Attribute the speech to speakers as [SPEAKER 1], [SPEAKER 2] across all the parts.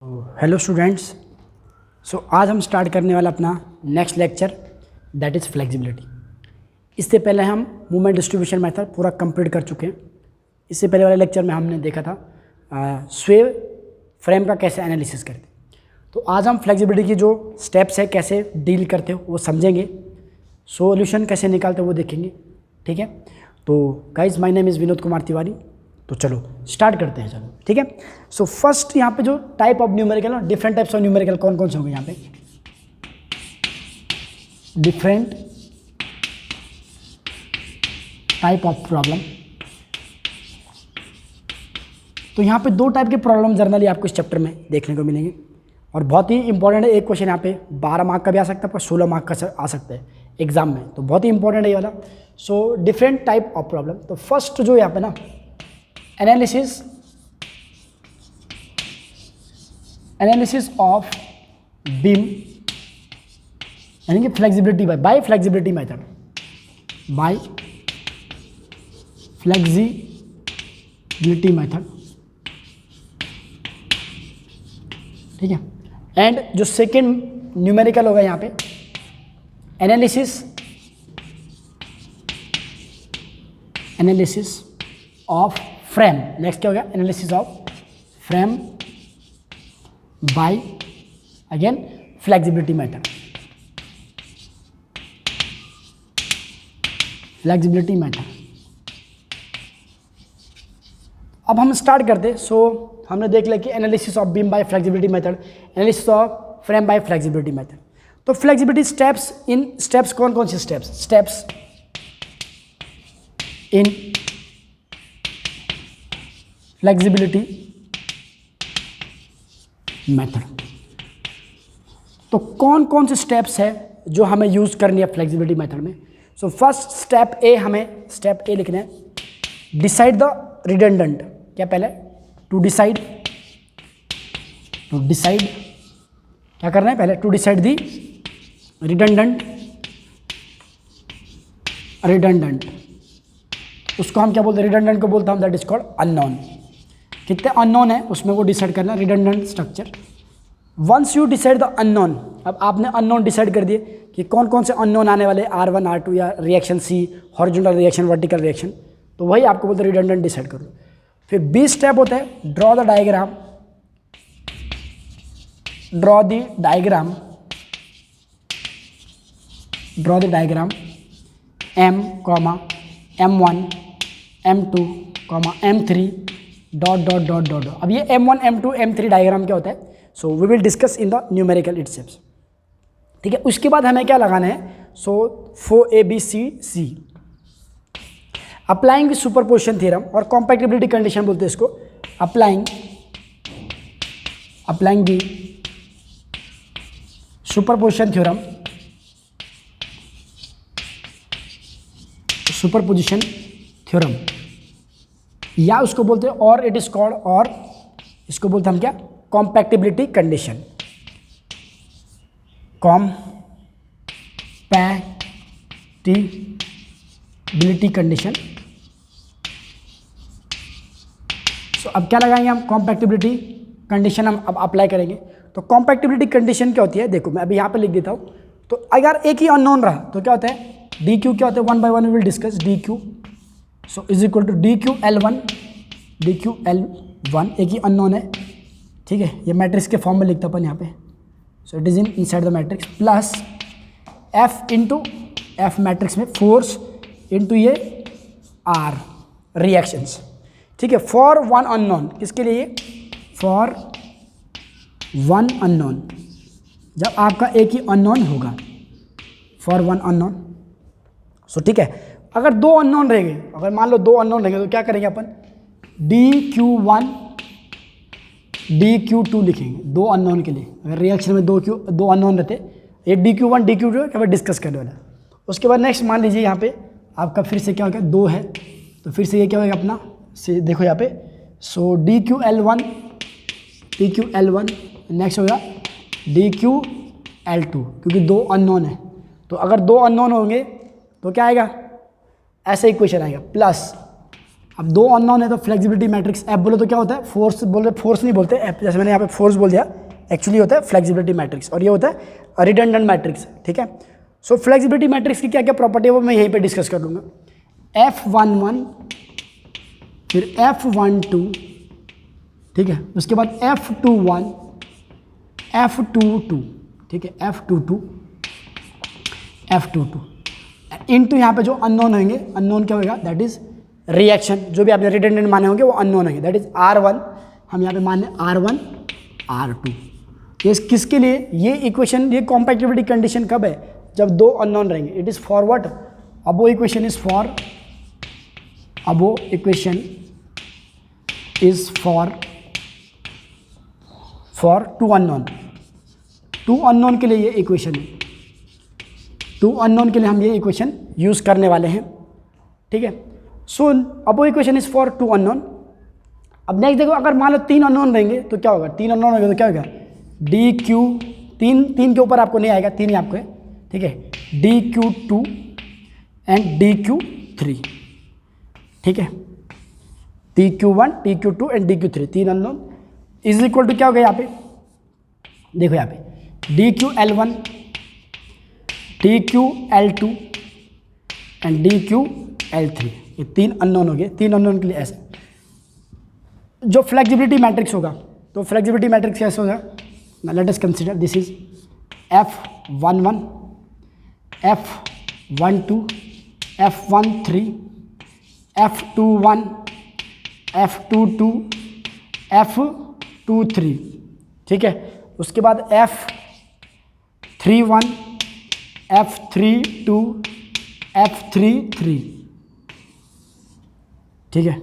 [SPEAKER 1] Hello students. आज हम start करने वाला अपना next lecture that is flexibility. इससे पहले हम मूवमेंट डिस्ट्रीब्यूशन मेथड पूरा कंप्लीट कर चुके हैं। इससे पहले वाले लेक्चर में हमने देखा था स्वे फ्रेम का कैसे एनालिसिस करते। तो आज हम फ्लेक्सिबिलिटी की जो स्टेप्स है कैसे डील करते हो वो समझेंगे, सोल्यूशन कैसे निकालते हो वो देखेंगे। ठीक है, तो guys my name is Vinod Kumar Tiwari. तो चलो स्टार्ट करते हैं। चलो ठीक है। फर्स्ट यहाँ पे जो टाइप ऑफ न्यूमेरिकल ना, डिफरेंट टाइप्स ऑफ न्यूमेरिकल कौन कौन से होंगे यहाँ पे? Different type of problem. तो यहाँ पे दो टाइप के प्रॉब्लम जर्नली आपको इस चैप्टर में देखने को मिलेंगे और बहुत ही इंपॉर्टेंट है। एक क्वेश्चन यहाँ पे 12 मार्क का भी आ सकता है, पर 16 मार्क का आ सकता है एग्जाम में, तो बहुत ही इंपॉर्टेंट है ये वाला। So different type of problem. तो फर्स्ट जो यहाँ पे ना एनालिसिस ऑफ बीम यानी कि flexibility by flexibility method, by flexibility method. ठीक है। एंड जो सेकेंड न्यूमेरिकल होगा यहाँ पे एनालिसिस ऑफ फ्रेम। नेक्स्ट क्या हो गया? Analysis of frame by again flexibility method. Flexibility method. अब हम स्टार्ट करते। हमने देख लिया कि analysis of beam by flexibility method, analysis of frame by flexibility method. तो फ्लेक्सिबिलिटी स्टेप्स कौन कौन से स्टेप्स इन फ्लेक्सिबिलिटी मेथड। तो कौन कौन से स्टेप्स है जो हमें यूज करनी है फ्लेक्सिबिलिटी मेथड में? फर्स्ट स्टेप ए, हमें स्टेप ए लिखना है, डिसाइड द रिडंडेंट। क्या पहले? टू डिसाइड क्या करना है पहले? To decide the redundant. उसको हम क्या बोलते हैं? रिडंडेंट को बोलते हैं हम दैट इज कॉल्ड अननोन। कितने अननोन है उसमें वो डिसाइड करना, redundant structure. Once you decide the unknown, अब आपने अननोन डिसाइड कर दिए कि कौन कौन से अननोन आने वाले, R1 R2 या reaction C, horizontal reaction, vertical reaction, तो वही आपको बोलते हैं रिडंडेंट डिसाइड करो। फिर बी स्टेप होता है draw the diagram M, M1 M2 M3 ... अब ये M1 M2 M3 डायग्राम क्या होता है? We will discuss in the numerical itself. ठीक है। उसके बाद हमें क्या लगाना है? 4 ABCC applying the superposition theorem और कॉम्पैक्टिबिलिटी कंडीशन बोलते हैं इसको। अप्लाइंग द सुपरपोजिशन थ्योरम, या उसको बोलते हैं और इट इज कॉल्ड, और इसको बोलते हैं हम क्या? कॉम्पैक्टिबिलिटी कंडीशन। कॉम्पैक्टिबिलिटी कंडीशन। अब क्या लगाएंगे हम? कॉम्पैक्टिबिलिटी कंडीशन हम अब अप्लाई करेंगे। तो कॉम्पैक्टिबिलिटी कंडीशन क्या होती है? देखो मैं अभी यहाँ पे लिख देता हूँ। तो अगर एक ही अननोन रहा तो क्या होता है? DQ क्या होता है? 1 by 1 we will discuss DQ। Is equal to DQL1 एक ही अननोन है। ठीक है, ये मैट्रिक्स के फॉर्म में लिखता अपन यहाँ पे। It is inside the matrix plus F into F matrix में फोर्स इंटू ये R रिएक्शंस। ठीक है, फॉर वन अननोन। किसके लिए? फॉर वन अननोन, जब आपका एक ही अननोन होगा, फॉर वन अननोन। ठीक है। अगर दो अननोन रहेंगे, अगर मान लो दो अननोन रहेंगे तो क्या करेंगे अपन? DQ1 DQ2 लिखेंगे दो अननोन के लिए। अगर रिएक्शन में दो अननोन रहते, ये DQ1 DQ2 क्या डिस्कस करने वाला। उसके बाद नेक्स्ट मान लीजिए यहाँ पे आपका फिर से क्या हो गया? 2 है, तो फिर से ये क्या होगा अपना? से देखो यहाँ पे, DQL1 नेक्स्ट होगा DQL2, क्योंकि दो अननोन है। तो अगर दो अननोन होंगे तो क्या आएगा? ऐसा इक्वेशन आएगा प्लस अब दो अननोन है तो फ्लेक्सिबिलिटी मैट्रिक्स एफ बोलो तो क्या होता है, फोर्स बोले, फोर्स नहीं बोलते एफ, जैसे मैंने यहाँ पे फोर्स बोल दिया, एक्चुअली होता है फ्लेक्सिबिलिटी मैट्रिक्स, और ये होता है रिडंडेंट मैट्रिक्स, ठीक है। सो फ्लेक्सिबिलिटी मैट्रिक्स की क्या क्या प्रॉपर्टी है वो मैं यहीं पे डिस्कस कर लूँगा। F11 फिर F12, ठीक है, उसके बाद F21 F22, ठीक है, F22 F22 इनटू यहाँ पे जो अननोन होंगे, अननोन क्या होगा, दैट इज रिएक्शन, जो भी आपने रिडंडेंट माने होंगे वो अननोन होंगे, दैट इज R1, हम यहाँ पे माने R1 R2। ये किसके लिए, ये इक्वेशन, ये कॉम्पैटिबिलिटी कंडीशन कब है, जब दो अननोन रहेंगे। It is for what, above equation is for, above equation is for two unknown, two unknown के लिए ये इक्वेशन है, टू अननोन के लिए हम ये इक्वेशन यूज़ करने वाले हैं, ठीक है। So above equation is for two unknown. अब नेक्स्ट देखो, अगर मान लो तीन अननोन रहेंगे तो क्या होगा, तीन अननोन होंगे तो क्या होगा, डी क्यू, तीन के ऊपर आपको नहीं आएगा, तीन ही आपको है, ठीक है, DQ2 एंड DQ3, ठीक है, DQ1 DQ2 एंड DQ3, तीन अननोन इज इक्वल टू क्या होगा यहाँ पे, देखो यहाँ पे DQL1 DQL2 एंड DQL3, ये तीन अननोन हो गए। तीन अननोन के लिए ऐसे जो फ्लेक्सिबिलिटी मैट्रिक्स होगा, तो फ्लेक्सिबिलिटी मैट्रिक्स कैसे होगा, let us consider this is F11 F12 F13 F21 F22 F23, ठीक है, उसके बाद F31 F32 F33, ठीक है।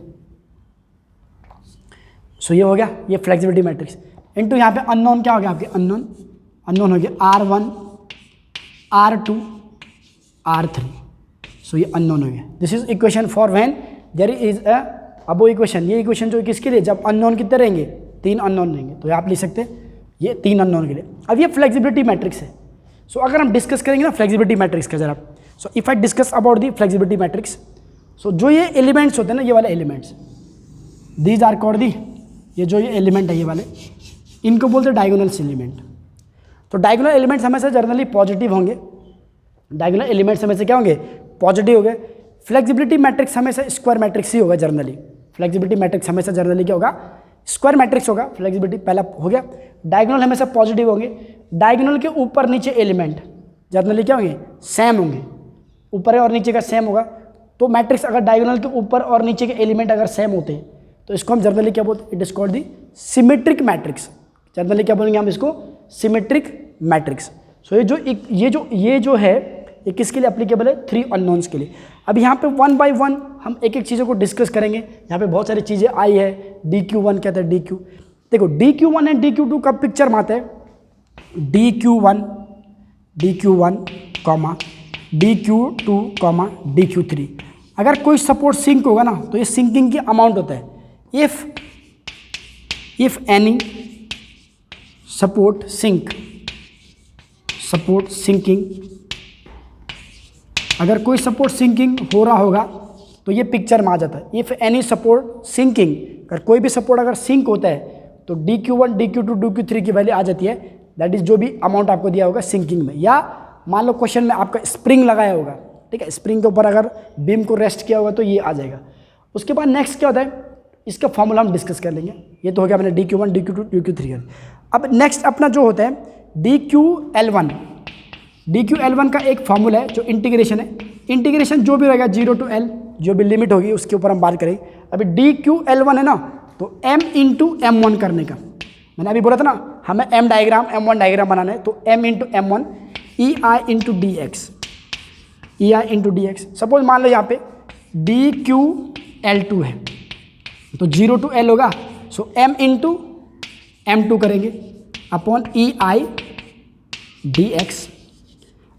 [SPEAKER 1] सो ये हो गया, ये फ्लेक्सिबिलिटी मैट्रिक्स इनटू यहाँ पे अननोन क्या हो गया आपके, अननोन हो गया R1 R2 R3। सो ये अननोन हो गया। This is equation for when there is a above equation. ये इक्वेशन जो किसके लिए, जब अननोन कितने रहेंगे, तीन अननोन रहेंगे, तो आप लिख सकते हैं ये तीन अननोन के लिए। अब ये फ्लेक्सिबिलिटी मैट्रिक्स है। सो अगर हम डिस्कस करेंगे ना फ्लेक्सिबिलिटी मैट्रिक्स का जरा, so if I discuss about the flexibility matrix, so जो ये एलिमेंट्स होते हैं ना, ये वाले elements, these are called the, ये जो ये एलिमेंट है ये वाले, इनको बोलते हैं डायगोनल्स एलिमेंट। तो डायगोनल एलिमेंट्स हमेशा जनरली पॉजिटिव होंगे, डायगोनल एलिमेंट्स हमेशा क्या होंगे, पॉजिटिव हो गए। फ्लेक्सिबिलिटी मैट्रिक्स हमेशा स्क्वायर मैट्रिक्स ही होगा जनरली, फ्लेक्सिबिलिटी मैट्रिक्स हमेशा जनरली क्या होगा, स्क्वायर मैट्रिक्स होगा। फ्लेक्सिबिलिटी पहला हो गया। डायगोनल हमेशा पॉजिटिव होंगे। डायगोनल के ऊपर नीचे एलिमेंट जनरली क्या होंगे, सेम होंगे, ऊपर और नीचे का सेम होगा। तो मैट्रिक्स अगर डायगोनल के ऊपर और नीचे के एलिमेंट अगर सेम होते हैं तो इसको हम जनरली क्या बोलते हैं, it is called the symmetric matrix. Generally क्या बोलेंगे हम इसको, सिमेट्रिक मैट्रिक्स। सो ये जो है ये किसके लिए एप्लीकेबल है, थ्री अननोन्स के लिए। अब यहाँ पे वन बाय वन हम एक एक चीज़ों को डिस्कस करेंगे। यहाँ पे बहुत सारी चीज़ें आई है, DQ1 कहते हैं, DQ, देखो DQ1 एंड DQ2 का पिक्चर में आता है, DQ1 comma DQ2 comma DQ3। अगर कोई सपोर्ट सिंक होगा ना तो ये सिंकिंग की अमाउंट होता है। इफ एनी सपोर्ट सिंकिंग, अगर कोई सपोर्ट सिंकिंग हो रहा होगा तो ये पिक्चर में आ जाता है। इफ एनी सपोर्ट सिंकिंग, अगर कोई भी सपोर्ट अगर सिंक होता है तो DQ1 DQ2 DQ3 की वैल्यू आ जाती है। दैट इज जो भी अमाउंट आपको दिया होगा सिंकिंग में, या मान लो क्वेश्चन में आपका स्प्रिंग लगाया होगा, ठीक है, स्प्रिंग के ऊपर अगर बीम को रेस्ट किया होगा तो ये आ जाएगा। उसके बाद नेक्स्ट क्या होता है, इसका फॉर्मूला हम डिस्कस कर लेंगे। ये तो हो गया मैंने DQ1 DQ2 DQ3। अब नेक्स्ट अपना जो होता है DQL1 का एक फॉर्मूला है जो इंटीग्रेशन है। इंटीग्रेशन जो भी रहेगा 0 to L, जो भी लिमिट होगी उसके ऊपर हम बात करेंगे। अभी DQL1 है ना, तो M इंटू M1 करने का, मैंने अभी बोला था ना हमें M1 डायग्राम बनाना है, तो M into M1 EI into DX। Suppose मान लो यहाँ पे DQL2 है तो 0 to L होगा, सो M इंटू M2 करेंगे अपॉन EI DX।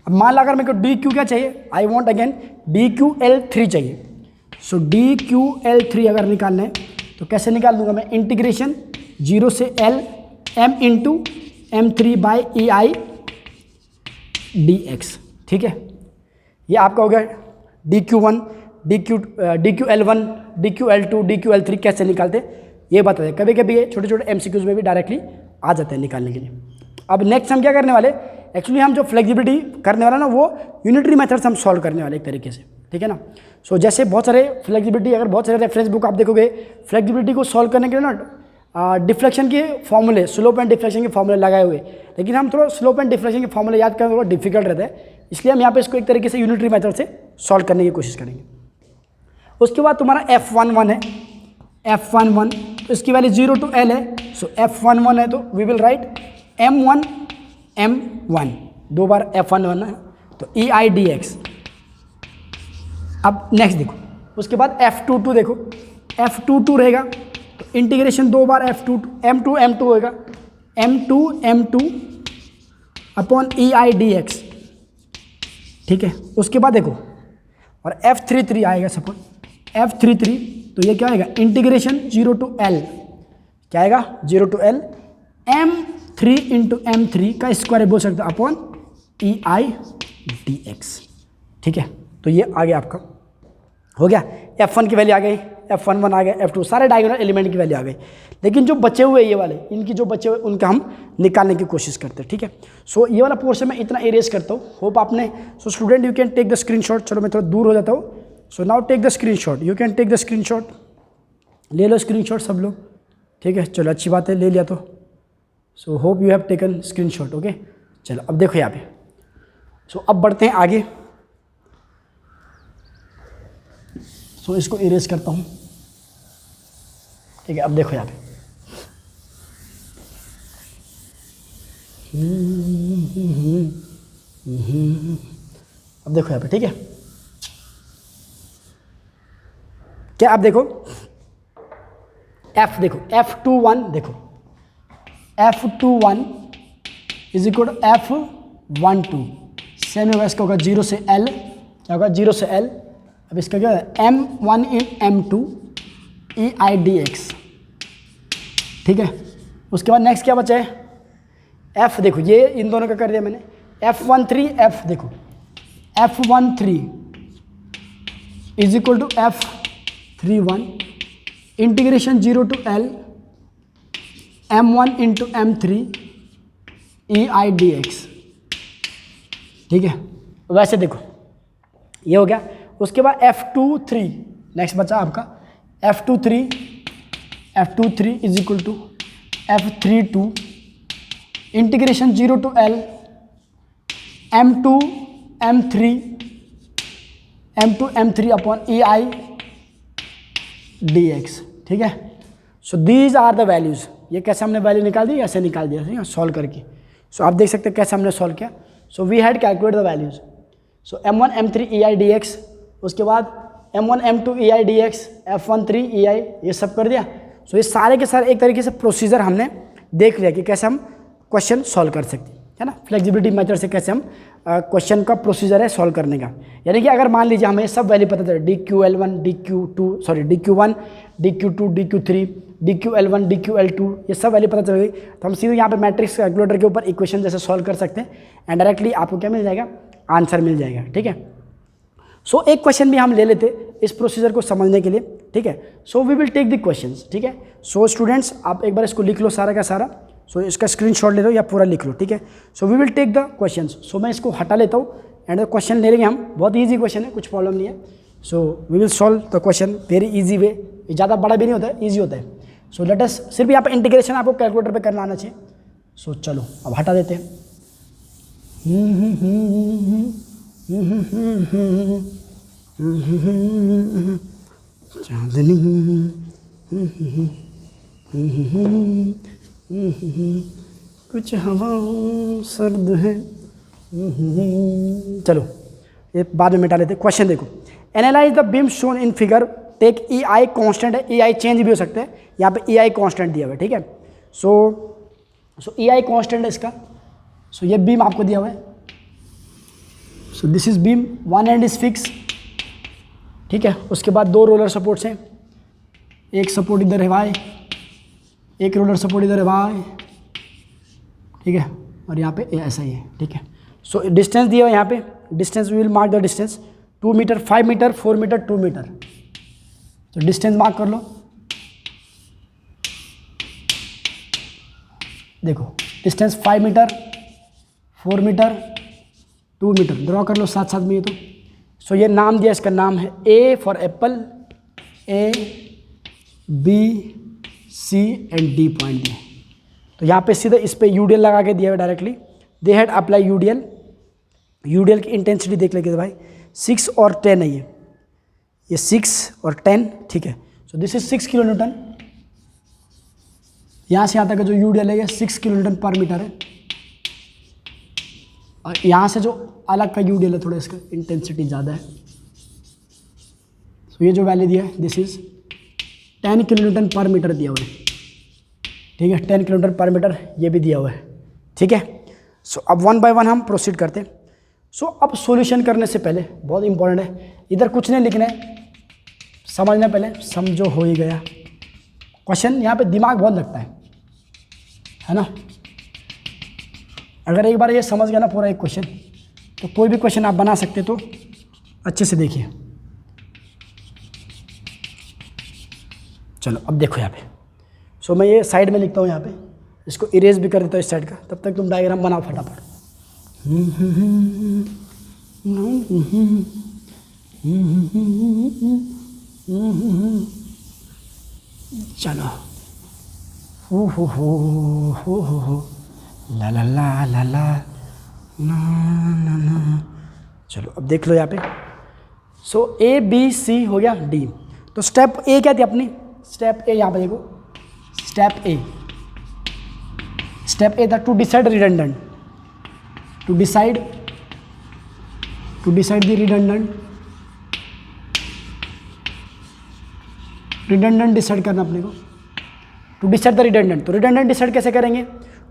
[SPEAKER 1] अब मान लो अगर मेरे को DQ क्या चाहिए, आई वॉन्ट अगेन DQL3 चाहिए। सो DQL3 अगर निकालना है तो कैसे निकाल दूंगा मैं, इंटीग्रेशन 0 से L M into M3 by EI DX, ठीक है। ये आपका हो गया DQ1 DQL1, DQL2, DQL3 कैसे निकालते ये बता दें। कभी कभी ये छोटे छोटे MCQs में भी डायरेक्टली आ जाते हैं निकालने के लिए। अब नेक्स्ट हम क्या करने वाले, एक्चुअली हम जो फ्लेक्सिबिलिटी करने वाला ना वो यूनिटरी मेथड से हम सॉल्व करने वाले एक तरीके से, ठीक है ना। सो जैसे बहुत सारे फ्लेक्सिबिलिटी, अगर बहुत सारे रेफरेंस बुक आप देखोगे फ्लेक्सिबिलिटी को सॉल्व करने के लिए ना डिफ्लेक्शन के फॉर्मूले, स्लोप एंड डिफ्लेक्शन के फॉर्मूले लगाए हुए, लेकिन हम थोड़ा स्लोप एंड डिफ्लेक्शन के फॉर्मूले याद करना थोड़ा डिफिकल्ट रहता है, इसलिए हम यहाँ पे इसको एक तरीके से यूनिटरी मेथड से सॉल्व करने की कोशिश करेंगे। उसके बाद तुम्हारा F11 है, F11 तो इसकी वैल्यू 0 to L है। सो F11 है तो we will write M1 M1, 2 bar F11 है तो EIDX। अब नेक्स्ट देखो, उसके बाद F22 देखो, F22 रहेगा तो इंटीग्रेशन 2 बार M2 M2 होएगा, M2 M2 अपॉन EIDX, ठीक है। उसके बाद देखो और F33 आएगा सपोज, F33 तो ये क्या आएगा इंटीग्रेशन 0 to L, क्या आएगा 0 to L M3 into M3 का स्क्वायर बोल सकते हो अपॉन EIDX, ठीक है। तो ये आ गया आपका, हो गया। F1 की वैल्यू आ गई, F11 आ गया, F2 सारे डायगोनल एलिमेंट की वैल्यू आ गई, लेकिन जो बचे हुए ये वाले, इनकी जो बचे हुए उनका हम निकालने की कोशिश करते हैं, ठीक है। सो ये वाला पोर्शन मैं इतना एरेज करता हूँ, होप आपने। So student you can take the screenshot, चलो मैं थोड़ा दूर हो जाता हूँ। So now take the screenshot, you can take the screenshot, ले लो स्क्रीनशॉट सब लोग, ठीक है। चलो अच्छी बात है, ले लिया तो। So hope you have taken screenshot, okay. चलो अब देखो यहाँ पे, सो अब बढ़ते हैं आगे। सो इसको इरेज करता हूँ, ठीक है। अब देखो यहाँ पे अब देखो यहाँ पे, ठीक है। क्या आप देखो F देखो F21 देखो F21 is equal to F12, same होगा, इसका होगा 0 से L, क्या होगा 0 से L। अब इसका क्या है M1 इन M2 EIDX, ठीक है। उसके बाद नेक्स्ट क्या बचा है F, देखो ये इन दोनों का कर दिया मैंने, F13 F देखो F13 is equal to F31 integration 0 to L M1 into M3 EIDX, ठीक है। वैसे देखो ये हो गया। उसके बाद F23 नेक्स्ट बचा आपका F23 is equal to F32 integration 0 to L M2 M3 upon EIDX, ठीक है। So these are the values. ये कैसे हमने वैल्यू निकाल दी, ऐसे निकाल दिया, ठीक है, सॉल्व करके। सो आप देख सकते हैं कैसे हमने सॉल्व किया। So we had calculate the values. So M1 M3 EIDX, उसके बाद M1 M2 EIDX, F13 EI, ये सब कर दिया। सो ये सारे के सारे एक तरीके से प्रोसीजर हमने देख लिया कि कैसे हम क्वेश्चन सॉल्व कर सकते हैं, है ना। फ्लेक्सिबिलिटी मेथड से कैसे हम क्वेश्चन का प्रोसीजर है सॉल्व करने का। यानी कि अगर मान लीजिए हमें सब वैल्यू पता चले DQL1 DQ1 DQ2 DQ3 DQL1 DQL2 ये सब वैल्यू पता चल गई, तो हम सीधे यहाँ पे मैट्रिक्स कैलकुलेटर के ऊपर इक्वेशन जैसे सॉल्व कर सकते हैं एंड डायरेक्टली आपको क्या मिल जाएगा, आंसर मिल जाएगा, ठीक है। सो एक क्वेश्चन भी हम ले लेते इस प्रोसीजर को समझने के लिए, ठीक है। So we will take the questions, ठीक है। सो स्टूडेंट्स आप एक बार इसको लिख लो सारा का सारा। सो इसका स्क्रीनशॉट ले लो या पूरा लिख लो, ठीक है। So we will take the questions. So मैं इसको हटा लेता हूँ एंड क्वेश्चन ले लेंगे हम, बहुत ईजी क्वेश्चन है, कुछ प्रॉब्लम नहीं है। So we will solve the question very easy way, ज़्यादा बड़ा भी नहीं होता है, ईजी होता है। सो लेट अस, सिर्फ यहाँ पर इंटीग्रेशन आपको कैलकुलेटर पे करना आना चाहिए। सो चलो अब हटा देते हैं। चांदनी कुछ हवा सर्द है। चलो ये बाद में मिटा लेते। क्वेश्चन देखो, analyse the beam shown in figure, take EI constant है, EI चेंज भी हो सकते हैं, यहाँ पे EI कांस्टेंट दिया हुआ है, ठीक है। सो EI कांस्टेंट है इसका। सो ये बीम आपको दिया हुआ है। सो this is beam, one and is fix, ठीक है। उसके बाद 2 रोलर सपोर्ट्स हैं, एक सपोर्ट इधर है वाई, एक रोलर सपोर्ट इधर है वाई, ठीक है, और यहाँ पे ऐसा ही है, ठीक है। सो डिस्टेंस दिया हुआ है यहाँ पे, distance we will mark the distance. 2 metre, 5 metre, 4 metre, 2 metre. तो डिस्टेंस मार्क कर लो। देखो distance 5 metre, 4 metre, 2 metre draw कर लो साथ साथ में ये तो। सो ये नाम दिया, इसका नाम है A for apple, A B C and D point दिया। तो यहाँ पे सीधे इस पे यूडीएल लगा के दिया है directly. They had apply UDL. UDL की इंटेंसिटी देख लेंगे भाई, 6 और 10 है ये 6 और 10, ठीक है। सो दिस इज 6 किलो न्यूटन। यहाँ से यहाँ तक जो यूडीएल है ये 6 किलो न्यूटन पर मीटर है। और यहाँ से जो अलग का यूडीएल है थोड़ा इसका इंटेंसिटी ज़्यादा है। सो ये जो वैल्यू दिया है दिस इज 10 किलो न्यूटन पर मीटर दिया हुआ है, ठीक है। 10 किलोमीटर पर मीटर ये भी दिया हुआ है, ठीक है। सो अब 1 बाय 1 हम प्रोसीड करते हैं। सो अब सॉल्यूशन करने से पहले बहुत इंपॉर्टेंट है, इधर कुछ नहीं लिखना है, समझना पहले, समझो हो ही गया। क्वेश्चन यहाँ पे दिमाग बहुत लगता है ना। अगर एक बार ये समझ गया ना पूरा एक क्वेश्चन, तो कोई भी क्वेश्चन आप बना सकते, तो अच्छे से देखिए। चलो अब देखो यहाँ पे। सो मैं ये साइड में लिखता हूँ यहाँ पे, इसको इरेज भी कर देता हूँ इस साइड का, तब तक तुम डायग्राम बनाओ फटाफट। चलो हो ला ला ला ला ला ना ना ना। चलो अब देख लो यहाँ पे। सो ए बी सी हो गया, डी। तो स्टेप ए क्या थी अपनी, स्टेप ए यहाँ पे देखो, स्टेप ए था to decide redundant, to decide the redundant decide करना अपने को, टू डिसाइड द रिडंडेंट। तो रिडंडेंट डिसाइड कैसे करेंगे,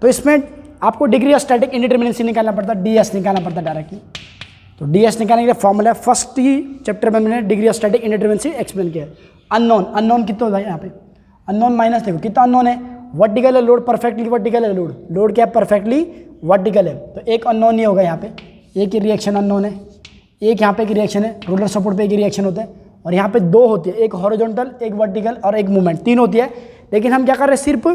[SPEAKER 1] तो इसमें आपको डिग्री ऑफ स्टैटिक इंडिटरमिनेंसी निकालना पड़ता है, डीएस निकालना पड़ता है डायरेक्टली। तो डीएस निकालने के लिए फॉर्मूला है, फर्स्ट ही चैप्टर में मैंने डिग्री ऑफ स्टैटिक इंडिटरमिनेंसी एक्सप्लेन किया है। अननोन कितना होता है यहाँ पे, अननोन माइनस देखो कितना अननोन है, वर्टिकल है लोड, परफेक्टली वर्टिकल है लोड क्या है, परफेक्टली वर्टिकल है। तो एक अननोन ही होगा यहाँ पे, एक ही रिएक्शन अननोन है, एक यहाँ पे एक रिएक्शन है, रोलर सपोर्ट पे एक रिएक्शन होता है, और यहाँ पे 2 होती है, एक हॉरिजॉन्टल, एक वर्टिकल और एक मूवमेंट, 3 होती है। लेकिन हम क्या कर रहे हैं, सिर्फ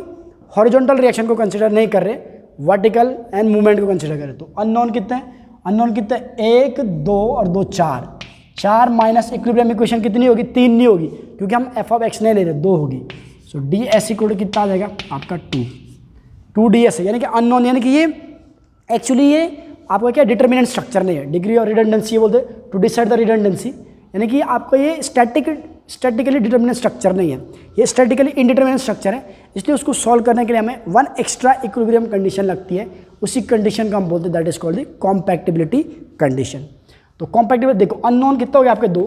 [SPEAKER 1] हॉरिजॉन्टल रिएक्शन को कंसिडर नहीं कर रहे, वर्टिकल एंड मूवमेंट को कंसिडर कर रहे। तो अननोन कितने हैं, 1 2 और 2 4 माइनस इक्विलिब्रियम इक्वेशन कितनी होगी, 3 नहीं होगी, क्योंकि हम एफ ऑफ एक्स नहीं ले रहे, 2 होगी। सो डी एस इक्वल कितना आ जाएगा आपका 2 डी एस है, यानी कि अननोन, यानी कि ये एक्चुअली ये आपका क्या डिटर्मिनेंट स्ट्रक्चर नहीं है, डिग्री और रिडंडेंसी बोलते हैं, टू डिसाइड द रिडंडेंसी, यानी कि आपका ये स्टैटिकली डिटर्मिनेंट स्ट्रक्चर नहीं है, ये स्टैटिकली इनडिटर्मिनेंट स्ट्रक्चर है। इसलिए उसको सॉल्व करने के लिए हमें 1 एक्स्ट्रा इक्विलिब्रियम कंडीशन लगती है, उसी कंडीशन को हम बोलते हैं that is called the compatibility condition. तो कॉम्पैक्टिबिलिटी देखो, अननोन कितना हो गया आपके 2,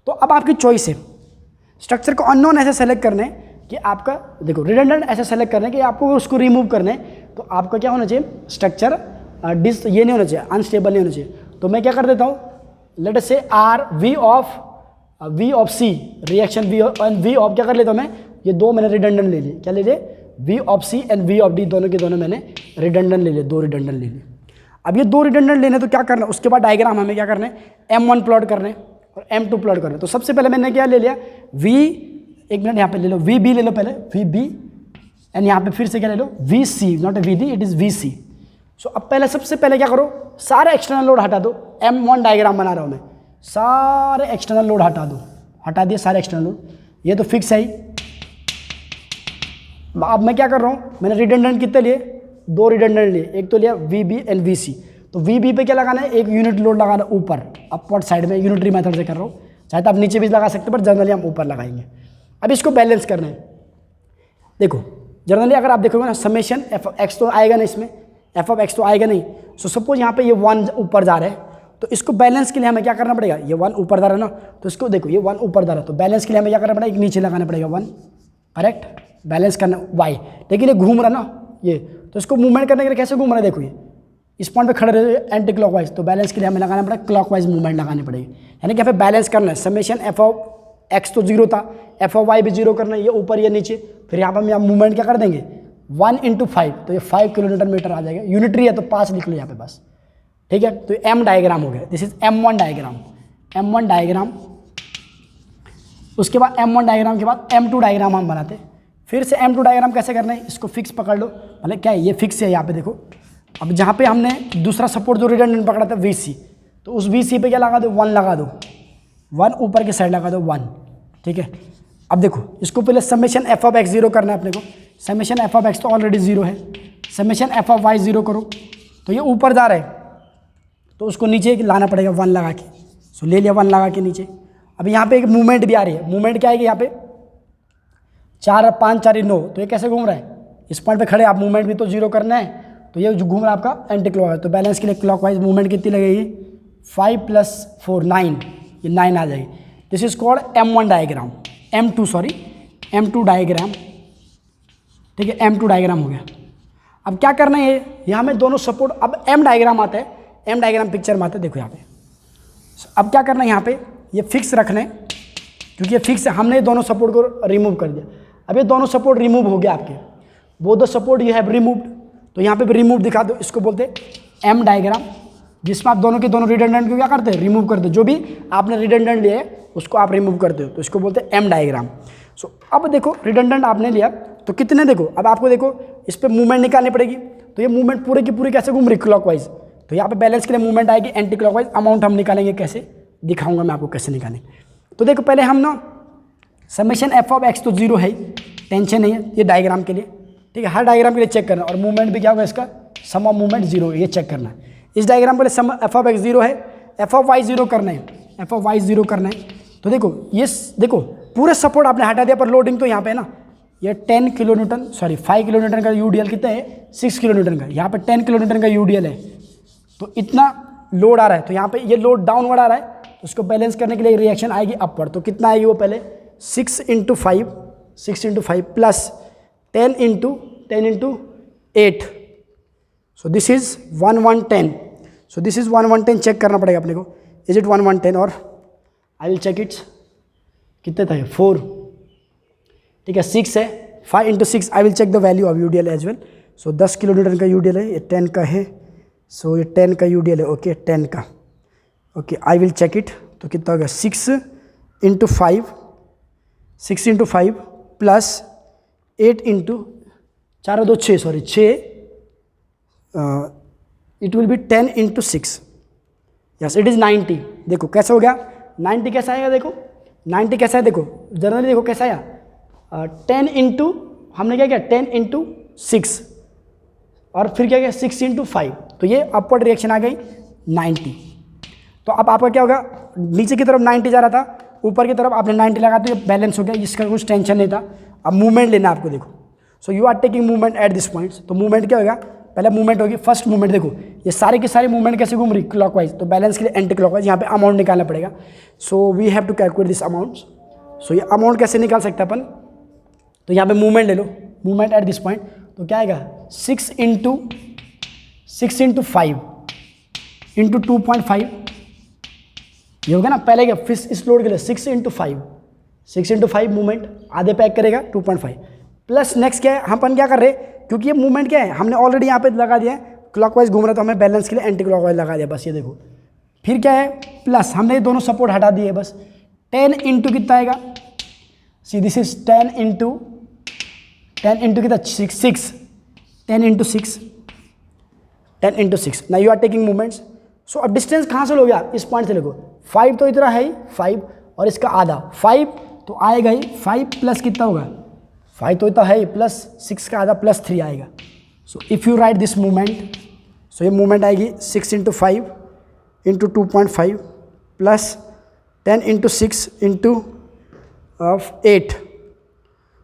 [SPEAKER 1] तो अब आपकी चॉइस है, स्ट्रक्चर को अननोन ऐसे सेलेक्ट करने कि आपका देखो रिडंडेंट ऐसे सेलेक्ट करने कि आपको उसको रिमूव करने, तो आपका क्या होना चाहिए, स्ट्रक्चर ये नहीं होना चाहिए, अनस्टेबल नहीं होना चाहिए। तो मैं क्या कर देता हूँ, let us say R V of C reaction V of क्या कर लेता हूँ मैं, ये 2 मैंने रिडंडेंट ले लिए, क्या ले लिए, V of C and V of D, दोनों के दोनों मैंने रिडंडेंट ले लिए, 2 रिडंडेंट ले लिए। अब ये 2 रिडंडेंट लेने तो क्या करना, उसके बाद डायग्राम हमें क्या करना है, M1 प्लॉट करने और M2 प्लॉट करना। तो सबसे पहले मैंने क्या ले लिया, एक मिनट यहाँ पे ले लो, वी बी ले लो पहले, वी बी एंड यहाँ पे फिर से क्या ले लो, V C, not V D, it is V C. So अब पहले सबसे पहले क्या करो, सारे एक्सटर्नल लोड हटा दो, M1 डायग्राम बना रहा हूँ मैं, सारे एक्सटर्नल लोड हटा दिए सारे एक्सटर्नल लोड, ये तो फिक्स है ही। अब मैं क्या कर रहा हूँ, मैंने रिडंडेंट कितने लिए, 2 रिडंडेंट लिए, एक तो लिया वी बी एंड वी सी। तो वी बी पे क्या लगाना है, एक यूनिट लोड लगाना ऊपर अपवर्ड साइड में, यूनिटरी मेथड से कर रहा हूँ, चाहे तो आप नीचे भी लगा सकते हैं, पर जनरली हम ऊपर लगाएंगे। अब इसको बैलेंस करना है, देखो जनरली अगर आप देखोगे ना, समेशन एफ ऑफ एक्स तो आएगा नहीं इसमें, एफ ऑफ एक्स तो आएगा नहीं। सो सपोज यहाँ पे ये 1 ऊपर जा रहा है, तो इसको बैलेंस के लिए हमें क्या करना पड़ेगा, ये 1 ऊपर जा रहा है ना, तो इसको देखो ये 1 ऊपर जा रहा है, तो बैलेंस के लिए हमें क्या करना पड़ेगा, एक नीचे लगाना पड़ेगा 1, करेक्ट, बैलेंस करना वाई। लेकिन ये घूम रहा ना ये, तो इसको मूवमेंट करने के लिए कैसे घूम रहा है, देखो ये इस पॉइंट पे खड़े रहे एंटी क्लॉकवाइज, तो बैलेंस के लिए हमें लगाना पड़ेगा क्लॉकवाइज मूवमेंट लगानी पड़ेगी, यानी कि यहाँ पे बैलेंस करना है। समेशन एफ ऑफ एक्स तो 0 था, एफ ऑफ वाई भी 0 करना है, ये ऊपर ये नीचे, फिर यहाँ पर हम मूवमेंट क्या कर देंगे 1 × 5, तो ये 5 किलोमीटर मीटर आ जाएगा, यूनिटरी है तो 5 लिख लो यहाँ पे बस, ठीक है। तो M डायग्राम हो गया, this is M1 diagram, M1 diagram, उसके बाद M1 डायग्राम के बाद M2 डायग्राम हम बनाते हैं। फिर से M2 डायग्राम कैसे करना है, इसको फिक्स पकड़ लो, मतलब क्या है ये फिक्स है यहाँ पे देखो। अब जहाँ पे हमने दूसरा सपोर्ट जो रिडंडेंट पकड़ा था VC, तो उस VC पे क्या लगा दो, 1 लगा दो, 1 ऊपर की साइड लगा दो 1, ठीक है। अब देखो इसको पहले समेशन f ऑफ x 0 करना है अपने को। समेशन f ऑफ x तो ऑलरेडी 0 है, समेशन f ऑफ y 0 करो तो ये ऊपर जा रहा है तो उसको नीचे लाना पड़ेगा 1 लगा के। सो ले लिया 1 लगा के नीचे। अब यहाँ पे एक मूवमेंट भी आ रही है, मूवमेंट क्या आएगी यहाँ पे 4 5 4 9, तो ये कैसे घूम रहा है, इस पॉइंट पे खड़े आप मूवमेंट भी तो 0 करना है, तो ये जो घूम रहा है आपका एंटी क्लॉकवाइज। तो बैलेंस के लिए क्लॉकवाइज मूवमेंट कितनी लगेगी, 5 + 4 9, ये 9 आ जाएगी। This is called M1 diagram, M2 diagram, ठीक है। M2 डायग्राम हो गया। अब क्या करना है, यहाँ में दोनों सपोर्ट, अब M डायग्राम आता है, M डायग्राम पिक्चर में आता है, देखो यहाँ पे। अब क्या करना है, यहाँ पे ये फिक्स रखना है, क्योंकि ये फिक्स है, हमने दोनों सपोर्ट को रिमूव कर दिया। अब ये दोनों सपोर्ट रिमूव हो गया आपके, वो दो सपोर्ट यू हैव रिमूव्ड, तो यहाँ पे भी रिमूव दिखा दो, इसको बोलते हैं M डायग्राम, जिसमें आप दोनों के दोनों रिडंडेंट को क्या करते हैं, रिमूव कर दो। जो भी आपने रिडंडेंट लिया है उसको आप रिमूव करते हो, तो इसको बोलते हैं M डायग्राम। सो अब देखो रिडंडेंट आपने लिया तो कितने, देखो अब आपको देखो इस पर मूवमेंट निकालनी पड़ेगी, तो ये मूवमेंट पूरे की पूरी कैसे घूम रही, क्लॉकवाइज। तो यहाँ पे बैलेंस के लिए मूवमेंट आएगी एंटी क्लॉकवाइज। अमाउंट हम निकालेंगे कैसे, दिखाऊंगा मैं आपको कैसे निकालेंगे। तो देखो पहले हम ना समेशन f ऑफ x तो 0 है, टेंशन नहीं है ये डायग्राम के लिए, ठीक है। हर डायग्राम के लिए चेक करना, और मूवमेंट भी क्या होगा इसका, सम ऑफ मूवमेंट 0 है, ये चेक करना है। इस डायग्राम पर सम f ऑफ x 0 है, f ऑफ y 0 करना है, f ऑफ y 0 करना है। तो देखो ये देखो पूरे सपोर्ट आपने हटा दिया, पर लोडिंग तो यहाँ पे है ना, ये 10 kilo Newton, sorry 5 kilo newton का UDL कितना है, 6 किलो न्यूटन का, यहाँ पे 10 किलो न्यूटन का UDL है, तो इतना लोड आ रहा है। तो यहाँ पे ये लोड डाउनवर्ड आ रहा है, तो उसको बैलेंस करने के लिए रिएक्शन आएगी अपवर्ड। तो कितना आएगी वो, पहले 6 × 5 plus 10 × 8, so this is 1110। So this is 1110, check करना पड़ेगा अपने को, इज इट 1110, और आई विल चेक इट्स, कितने था 4, ठीक है 6 है, 5 × 6, I will check the value of UDL as well. So 10 kilo newton का UDL है, ये 10 का है, सो ये 10 का UDL है, ओके 10 का, okay I will check it. तो कितना होगा 6 × 5 plus 8 × 4 2 6, sorry 6, it will be 10 × 6, yes it is 90। देखो कैसा हो गया, 90 कैसा आएगा, देखो 90 कैसा है, देखो जनरली देखो कैसा आया, 10 × हमने क्या किया 10 × 6, और फिर क्या किया 6 × 5, तो ये अपवर्ड रिएक्शन आ गई 90। तो अब आपका क्या होगा, नीचे की तरफ 90 जा रहा था, ऊपर की तरफ आपने 90 लगा, तो ये बैलेंस हो गया, इसका कुछ टेंशन नहीं था। अब मूवमेंट लेना आपको, देखो so you are taking movement at this points. तो मूवमेंट क्या होगा, पहले मूवमेंट होगी, फर्स्ट मूवमेंट देखो ये सारी की सारी मूवमेंट कैसे घूम रही, क्लॉकवाइज, तो बैलेंस के लिए एंटी क्लॉकवाइज। यहाँ पे अमाउंट निकालना पड़ेगा, so we have to calculate this amount. So ये अमाउंट कैसे निकाल सकते हैं अपन, तो यहाँ पे मूवमेंट ले लो, मूवमेंट एट दिस पॉइंट, तो क्या आएगा 6 × 5 × 2.5, ये हो गया ना। पहले क्या फिर इस लोड के लिए 6 × 5 मूवमेंट आधे पैक करेगा 2.5, प्लस नेक्स्ट क्या है, हम अपन क्या कर रहे हैं, क्योंकि ये मूवमेंट क्या है हमने ऑलरेडी यहाँ पे लगा दिया है, क्लॉकवाइज घूम रहा है, तो हमें बैलेंस के लिए एंटी क्लॉकवाइज लगा दिया, बस ये देखो। फिर क्या है, प्लस हमने ये दोनों सपोर्ट हटा दिए, बस 10 × कितना आएगा, सी दिस इज 10 × कितना 6, 10 × 6। Now you are taking movements. So अब डिस्टेंस कहाँ से लोगे आप, इस पॉइंट से देखो 5 तो इतना है ही 5, और इसका आधा 5 तो आएगा ही, 5 प्लस कितना होगा 5 तो इतना है ही, प्लस 6 का आधा प्लस 3 आएगा। So if you write this movement, so ये मूवमेंट आएगी 6 × 5 × 2.5 plus 10 × 6 × 8,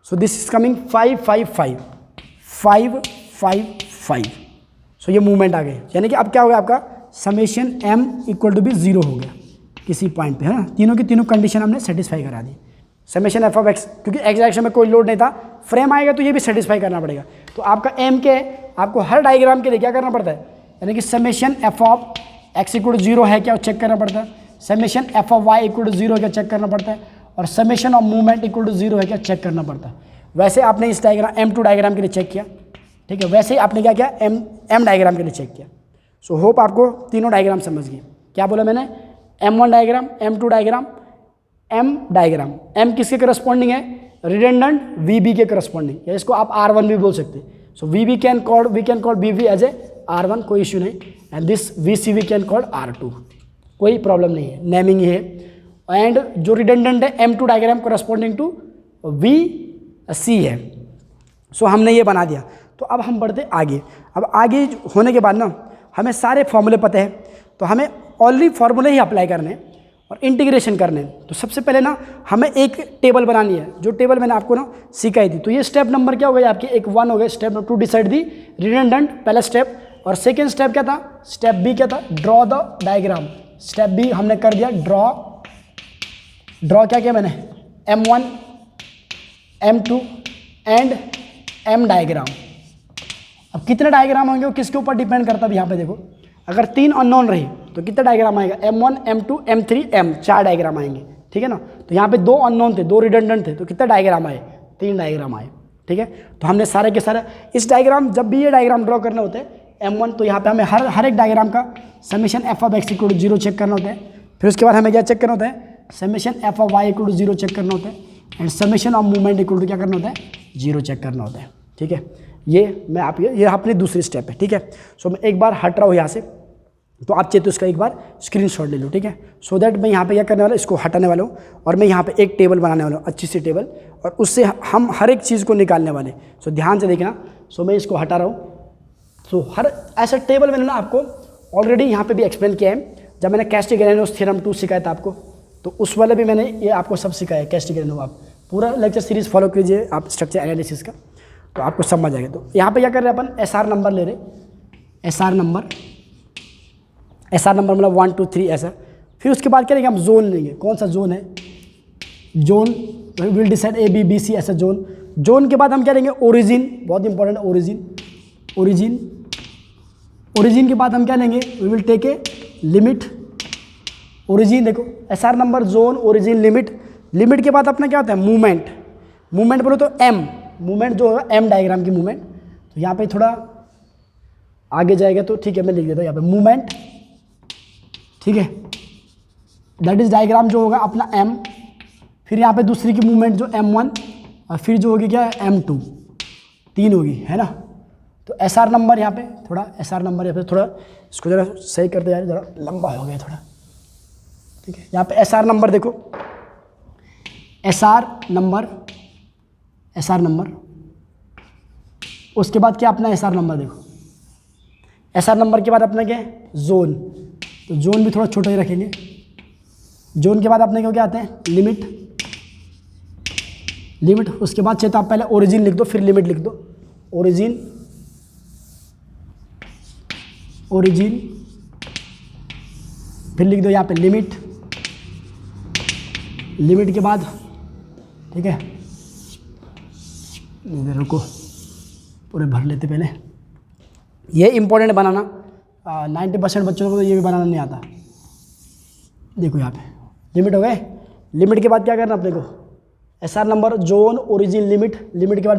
[SPEAKER 1] so this is coming 555। So ये मूवमेंट आ गई, यानी कि अब क्या हो गया आपका समेशन m = 0 हो गया किसी पॉइंट पे, है ना। तीनों की तीनों कंडीशन हमने सेटिस्फाई करा दी। समेशन f ऑफ x, क्योंकि x डायरेक्शन में कोई लोड नहीं था, फ्रेम आएगा तो ये भी सेटिस्फाई करना पड़ेगा। तो आपका m क्या है, आपको हर डायग्राम के लिए क्या करना पड़ता है, यानी कि समेशन f ऑफ x = 0 है क्या चेक करना पड़ता है, समेशन f ऑफ y = 0 है क्या चेक करना पड़ता है, और समेशन ऑफ मूवमेंट = 0 है क्या चेक करना पड़ता है। वैसे आपने इस डायग्राम M2 डायग्राम के लिए चेक किया, ठीक है, वैसे ही आपने क्या किया M डायग्राम के लिए चेक किया। सो होप आपको तीनों डायग्राम समझ गए। क्या बोला मैंने, M1 diagram, M2 diagram, M diagram. M किसके करस्पॉन्डिंग है? रिडंडेंट VB के करस्पॉन्डिंग, या इसको आप R1 भी बोल सकते हैं। So VB we can call BB as a R1, कोई इशू नहीं, and this VC we can call R2, कोई प्रॉब्लम नहीं है, नेमिंग ही है। एंड जो रिडंडेंट है M2 diagram corresponding to VC है। सो हमने ये बना दिया। तो अब हम बढ़ते आगे। अब आगे होने के बाद ना हमें सारे फॉर्मूले पता है, तो हमें ऑनली फॉर्मूले ही अप्लाई करने हैं और इंटीग्रेशन करने हैं। तो सबसे पहले ना हमें एक टेबल बनानी है, जो टेबल मैंने आपको ना सिखाई थी। तो ये स्टेप नंबर क्या हो गया आपकी? एक 1 हो गया। Step number 2 decide the redundant, पहला स्टेप। और सेकेंड स्टेप क्या था? स्टेप बी क्या था? Draw the diagram. Step B हमने कर दिया, ड्रॉ क्या किया मैंने? M1, M2 and M diagram. अब कितने डायग्राम होंगे वो किसके ऊपर डिपेंड करता है? यहाँ पे देखो, अगर 3 अननोन रही तो कितने डायग्राम आएगा? M1, M2, M3, M, 4 diagram आएंगे, ठीक है ना। तो यहाँ पे 2 अननोन थे, 2 रिडंडेंट थे, तो कितने डायग्राम आए? 3 डायग्राम आए, ठीक है। तो हमने सारे के सारे इस डायग्राम, जब भी ये डायग्राम ड्रॉ करने होते हैं M1, तो यहाँ पे हमें हर एक डायग्राम का summation f of x equal to 0 check करना होता है। फिर उसके बाद हमें क्या चेक करना होता है? Summation f of y equal to 0 check करना होता है, and summation of movement equal to क्या करना होता है? 0 चेक करना होता है, ठीक है। ये मैं आप ये अपनी दूसरी स्टेप है, ठीक है। सो मैं एक बार हट रहा हूँ यहाँ से, तो आप चाहिए तो इसका एक बार स्क्रीनशॉट ले लो, ठीक है। सो दैट मैं यहाँ पे क्या करने वाला हूँ? इसको हटाने वाला हूँ और मैं यहाँ पे एक टेबल बनाने वाला हूँ, अच्छी सी टेबल, और उससे हम हर एक चीज़ को निकालने वाले। सो ध्यान से देखना। सो मैं इसको हटा रहा हूँ। सो हर ऐसा टेबल मैंने ना आपको ऑलरेडी यहाँ पे भी एक्सप्लेन किया है, जब मैंने कैस्टिग्रेनोस थ्योरम 2 सिखाया था आपको, तो उस वाले भी मैंने ये आपको सब सिखाया है कैस्टिग्रेनो। आप पूरा लेक्चर सीरीज फॉलो कीजिए आप स्ट्रक्चर एनालिसिस का, तो आपको समझ आएगा। तो यहाँ पे क्या कर रहे हैं अपन? SR नंबर ले रहे, SR नंबर मतलब 1 2 3 ऐसा। फिर उसके बाद क्या लेंगे? हम जोन लेंगे। कौन सा जोन है? जोन विल डिसाइड ABBC ऐसा जोन। जोन के बाद हम क्या लेंगे? ओरिजिन, बहुत इंपॉर्टेंट है ओरिजिन के बाद हम क्या लेंगे? We will take a limit. Origin देखो, SR number, zone, origin, limit के बाद अपना क्या होता है? मूवमेंट बोलो तो M, मूवमेंट जो होगा M डायग्राम की मूवमेंट। तो यहाँ पे थोड़ा आगे जाएगा तो ठीक है, मैं लिख देता हूँ यहाँ पे मूवमेंट, ठीक है। दैट इज डायग्राम जो होगा अपना M। फिर यहाँ पे दूसरी की मूवमेंट जो M1, और फिर जो होगी क्या? M2, 3 होगी, है ना। तो SR नंबर यहाँ पे थोड़ा, SR नंबर यहाँ पे थोड़ा, इसको ज़रा सही करते यार, ज़रा लंबा हो गया थोड़ा, ठीक है। यहाँ पे SR नंबर देखो, SR नंबर, उसके बाद क्या अपना SR नंबर देखो, SR नंबर के बाद अपना क्या है? जोन। तो जोन भी थोड़ा छोटा ही रखेंगे। जोन के बाद अपने क्या आते हैं? लिमिट। उसके बाद चाहिए तो आप पहले ओरिजिन लिख दो, फिर लिमिट लिख दो। ओरिजिन, फिर लिख दो यहाँ पे लिमिट के बाद, ठीक है। इधर रुको, पूरे भर लेते पहले। ये इंपॉर्टेंट बनाना, 90% बच्चों को तो ये भी बनाना नहीं आता। देखो यहाँ पे लिमिट हो गए। लिमिट के बाद क्या करना अपने को? SR number, zone, origin, limit के बाद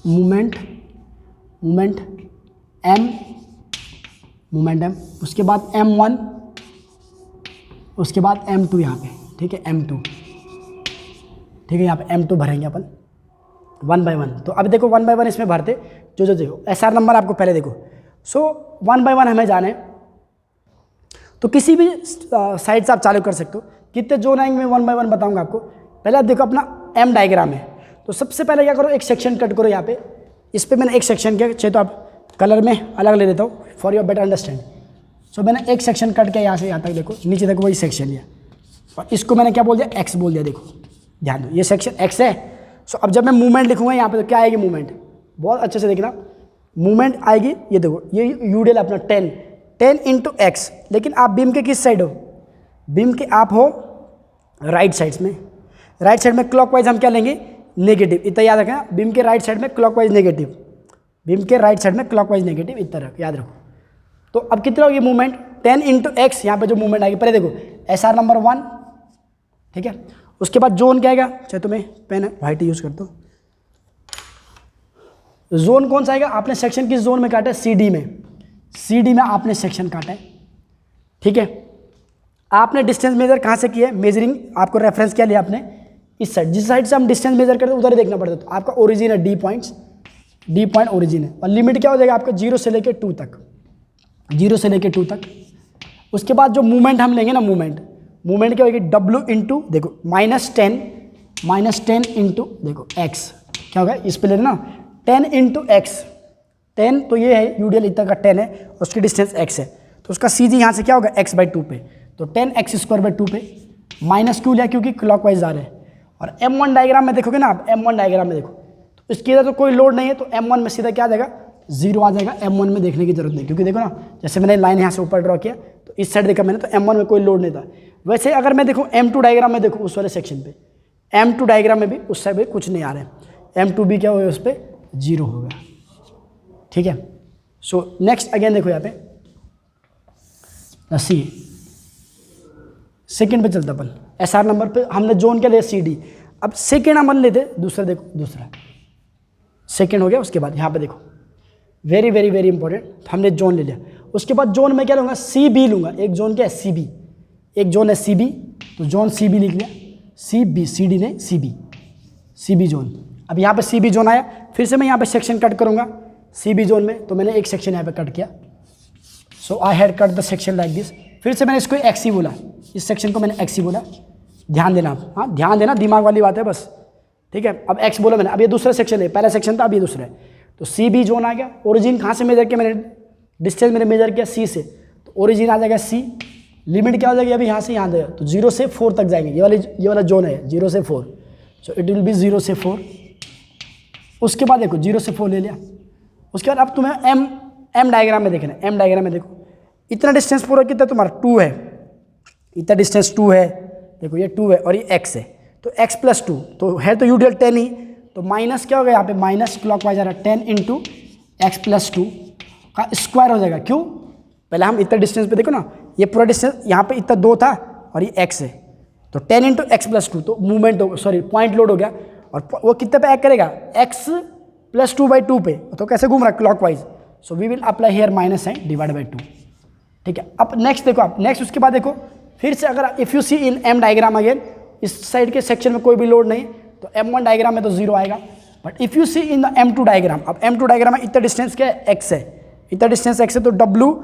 [SPEAKER 1] मूवमेंट M, उसके बाद M1, उसके बाद M2 यहाँ पे, ठीक है। M2, ठीक है। यहाँ पे M2 भरेंगे अपन 1 बाय 1। तो अब देखो 1 बाय 1 इसमें भरते जो देखो SR नंबर आपको पहले देखो। सो 1 बाय 1 हमें जाने, तो किसी भी साइड से आप चालू कर सकते हो। कितने जोन आएंगे मैं 1 बाय 1 बताऊंगा आपको। पहले आप देखो अपना M डायग्राम है, तो सबसे पहले क्या करो? एक सेक्शन कट करो यहाँ पे। इस पर मैंने एक सेक्शन किया, चाहिए तो आप कलर में अलग ले लेता हूँ फॉर योर बेटर अंडरस्टैंड। सो मैंने एक सेक्शन कट किया यहाँ से यहाँ तक, देखो नीचे तक वही सेक्शन है, और इसको मैंने क्या बोल दिया? X बोल दिया। देखो ध्यान दो, ये सेक्शन X है। सो अब जब मैं मूवमेंट लिखूंगा यहाँ पे तो क्या आएगी? मूवमेंट। बहुत अच्छे से देखना, मूवमेंट आएगी। ये देखो, ये यूडेल अपना 10 इंटू X। लेकिन आप बीम के किस साइड हो? बीम के आप हो राइट साइड में क्लॉकवाइज हम क्या लेंगे? नेगेटिव। इतना याद रखना, बीम के राइट साइड में क्लॉकवाइज नेगेटिव, इतना याद रखो। तो अब कितना होगी मूवमेंट? 10 into X। यहाँ पे जो मूवमेंट आएगी पहले देखो SR नंबर 1, ठीक है। उसके बाद जोन क्या आएगा? चाहे तो मैं पेन वाइट यूज़ करता हूँ। जोन कौन सा आएगा? आपने सेक्शन किस जोन में काटा है? CD में आपने सेक्शन काटा है। ठीक है, आपने डिस्टेंस मेजर कहाँ से किया है, मेजरिंग आपको रेफरेंस क्या लिया आपने, इस साइड, जिस साइड से हम डिस्टेंस मेजर करते हैं उधर ही देखना पड़ता है। तो आपका ओरिजिन है डी पॉइंट ओरिजिन है, और लिमिट क्या हो जाएगा आपका 0 से लेकर 2 तक, 0 से लेकर 2 तक। उसके बाद जो मूवमेंट हम लेंगे ना, मूवमेंट क्या होगी, W इंटू देखो -10 इंटू देखो x, क्या होगा इस पे लेना 10 इंटू एक्स, 10 तो ये है यूडियल इतना का 10 है, उसकी डिस्टेंस x है, तो उसका सीधी यहाँ से क्या होगा x/2 पे, तो 10x²/2 पे, माइनस क्यों लिया, क्योंकि क्लॉकवाइज आ रहे हैं। और M1 डायग्राम में देखोगे ना आप, M1 डायग्राम में देखो तो इसके इधर तो कोई लोड नहीं है, तो M1 में सीधा क्या आ जाएगा, 0 आ जाएगा। M1 में देखने की जरूरत नहीं, क्योंकि देखो ना जैसे मैंने लाइन यहाँ से ऊपर ड्रॉ किया तो इस साइड देखा मैंने, तो M1 में कोई लोड नहीं था। वैसे अगर मैं देखूँ M2 डायग्राम में, देखो उस वाले सेक्शन पे M2 डायग्राम में भी उस साइड पे कुछ नहीं आ रहा है, M2 भी क्या होगा उस पर 0 होगा। ठीक है, सो नेक्स्ट अगेन देखो यहाँ पे सी, सेकेंड पे चलता अपन, SR नंबर पे हमने जोन क्या लिया CD। अब सेकेंड हम लेते दूसरा, देखो दूसरा सेकेंड हो गया। उसके बाद यहाँ पे देखो वेरी वेरी वेरी इंपॉर्टेंट, हमने जोन ले लिया। उसके बाद जोन में क्या लूँगा, CB लूँगा। एक जोन क्या है CB, एक जोन है CB, तो जोन CB लिख लिया, CB, CD नहीं CB जोन। अब यहाँ पे CB जोन आया, फिर से मैं यहाँ पे सेक्शन कट करूँगा CB जोन में, तो मैंने एक सेक्शन यहाँ पे कट किया, so I had cut the section like this. फिर से मैंने इसको XC बोला, इस सेक्शन को मैंने XC बोला, ध्यान देना आप, हाँ ध्यान देना, दिमाग वाली बात है बस। ठीक है, अब X बोला मैंने, अब ये दूसरा सेक्शन है, पहला सेक्शन था अब ये दूसरा है, तो CB जोन आ गया। ओरिजिन कहाँ से मेजर किया मैंने, डिस्टेंस मैंने मेजर किया C से, तो ओरिजिन आ जाएगा C। लिमिट क्या हो जाएगी अभी यहाँ से यहाँ जाएगा, तो 0 से 4 तक जाएंगे, ये वाला जोन है 0 से 4, सो इट विल बी 0 से 4। उसके बाद देखो 0 से 4 ले लिया। उसके बाद अब तुम्हें M डायग्राम में देखना है, M डायग्राम में देखो इतना डिस्टेंस पूरा कितना तुम्हारा 2 है, इतना डिस्टेंस 2 है, देखो ये 2 है और ये x है, तो x+2 तो है तो यूडियल 10 ही, तो माइनस क्या होगा यहाँ पे, माइनस क्लॉकवाइज आ रहा है 10 इंटू x+2 का स्क्वायर हो जाएगा। क्यों, पहले हम इतना डिस्टेंस पे देखो ना, ये पूरा डिस्टेंस यहाँ पे इतना 2 था और ये x है, तो 10 इंटू x+2 तो मूवमेंट हो, सॉरी पॉइंट लोड हो गया, और वो कितने पे एक्ट करेगा, x+2/2 पे, तो कैसे घूम रहा है clockwise, so we will apply here minus sine divide. ठीक है, अब नेक्स्ट देखो आप, नेक्स्ट उसके बाद देखो फिर से, अगर if you see in M diagram again, इस साइड के सेक्शन में कोई भी लोड नहीं, तो M1 डायग्राम में तो 0 आएगा। But if you see in the M2 diagram, अब M2 डायग्राम में इतना डिस्टेंस क्या है, x है, इतना डिस्टेंस x है, तो W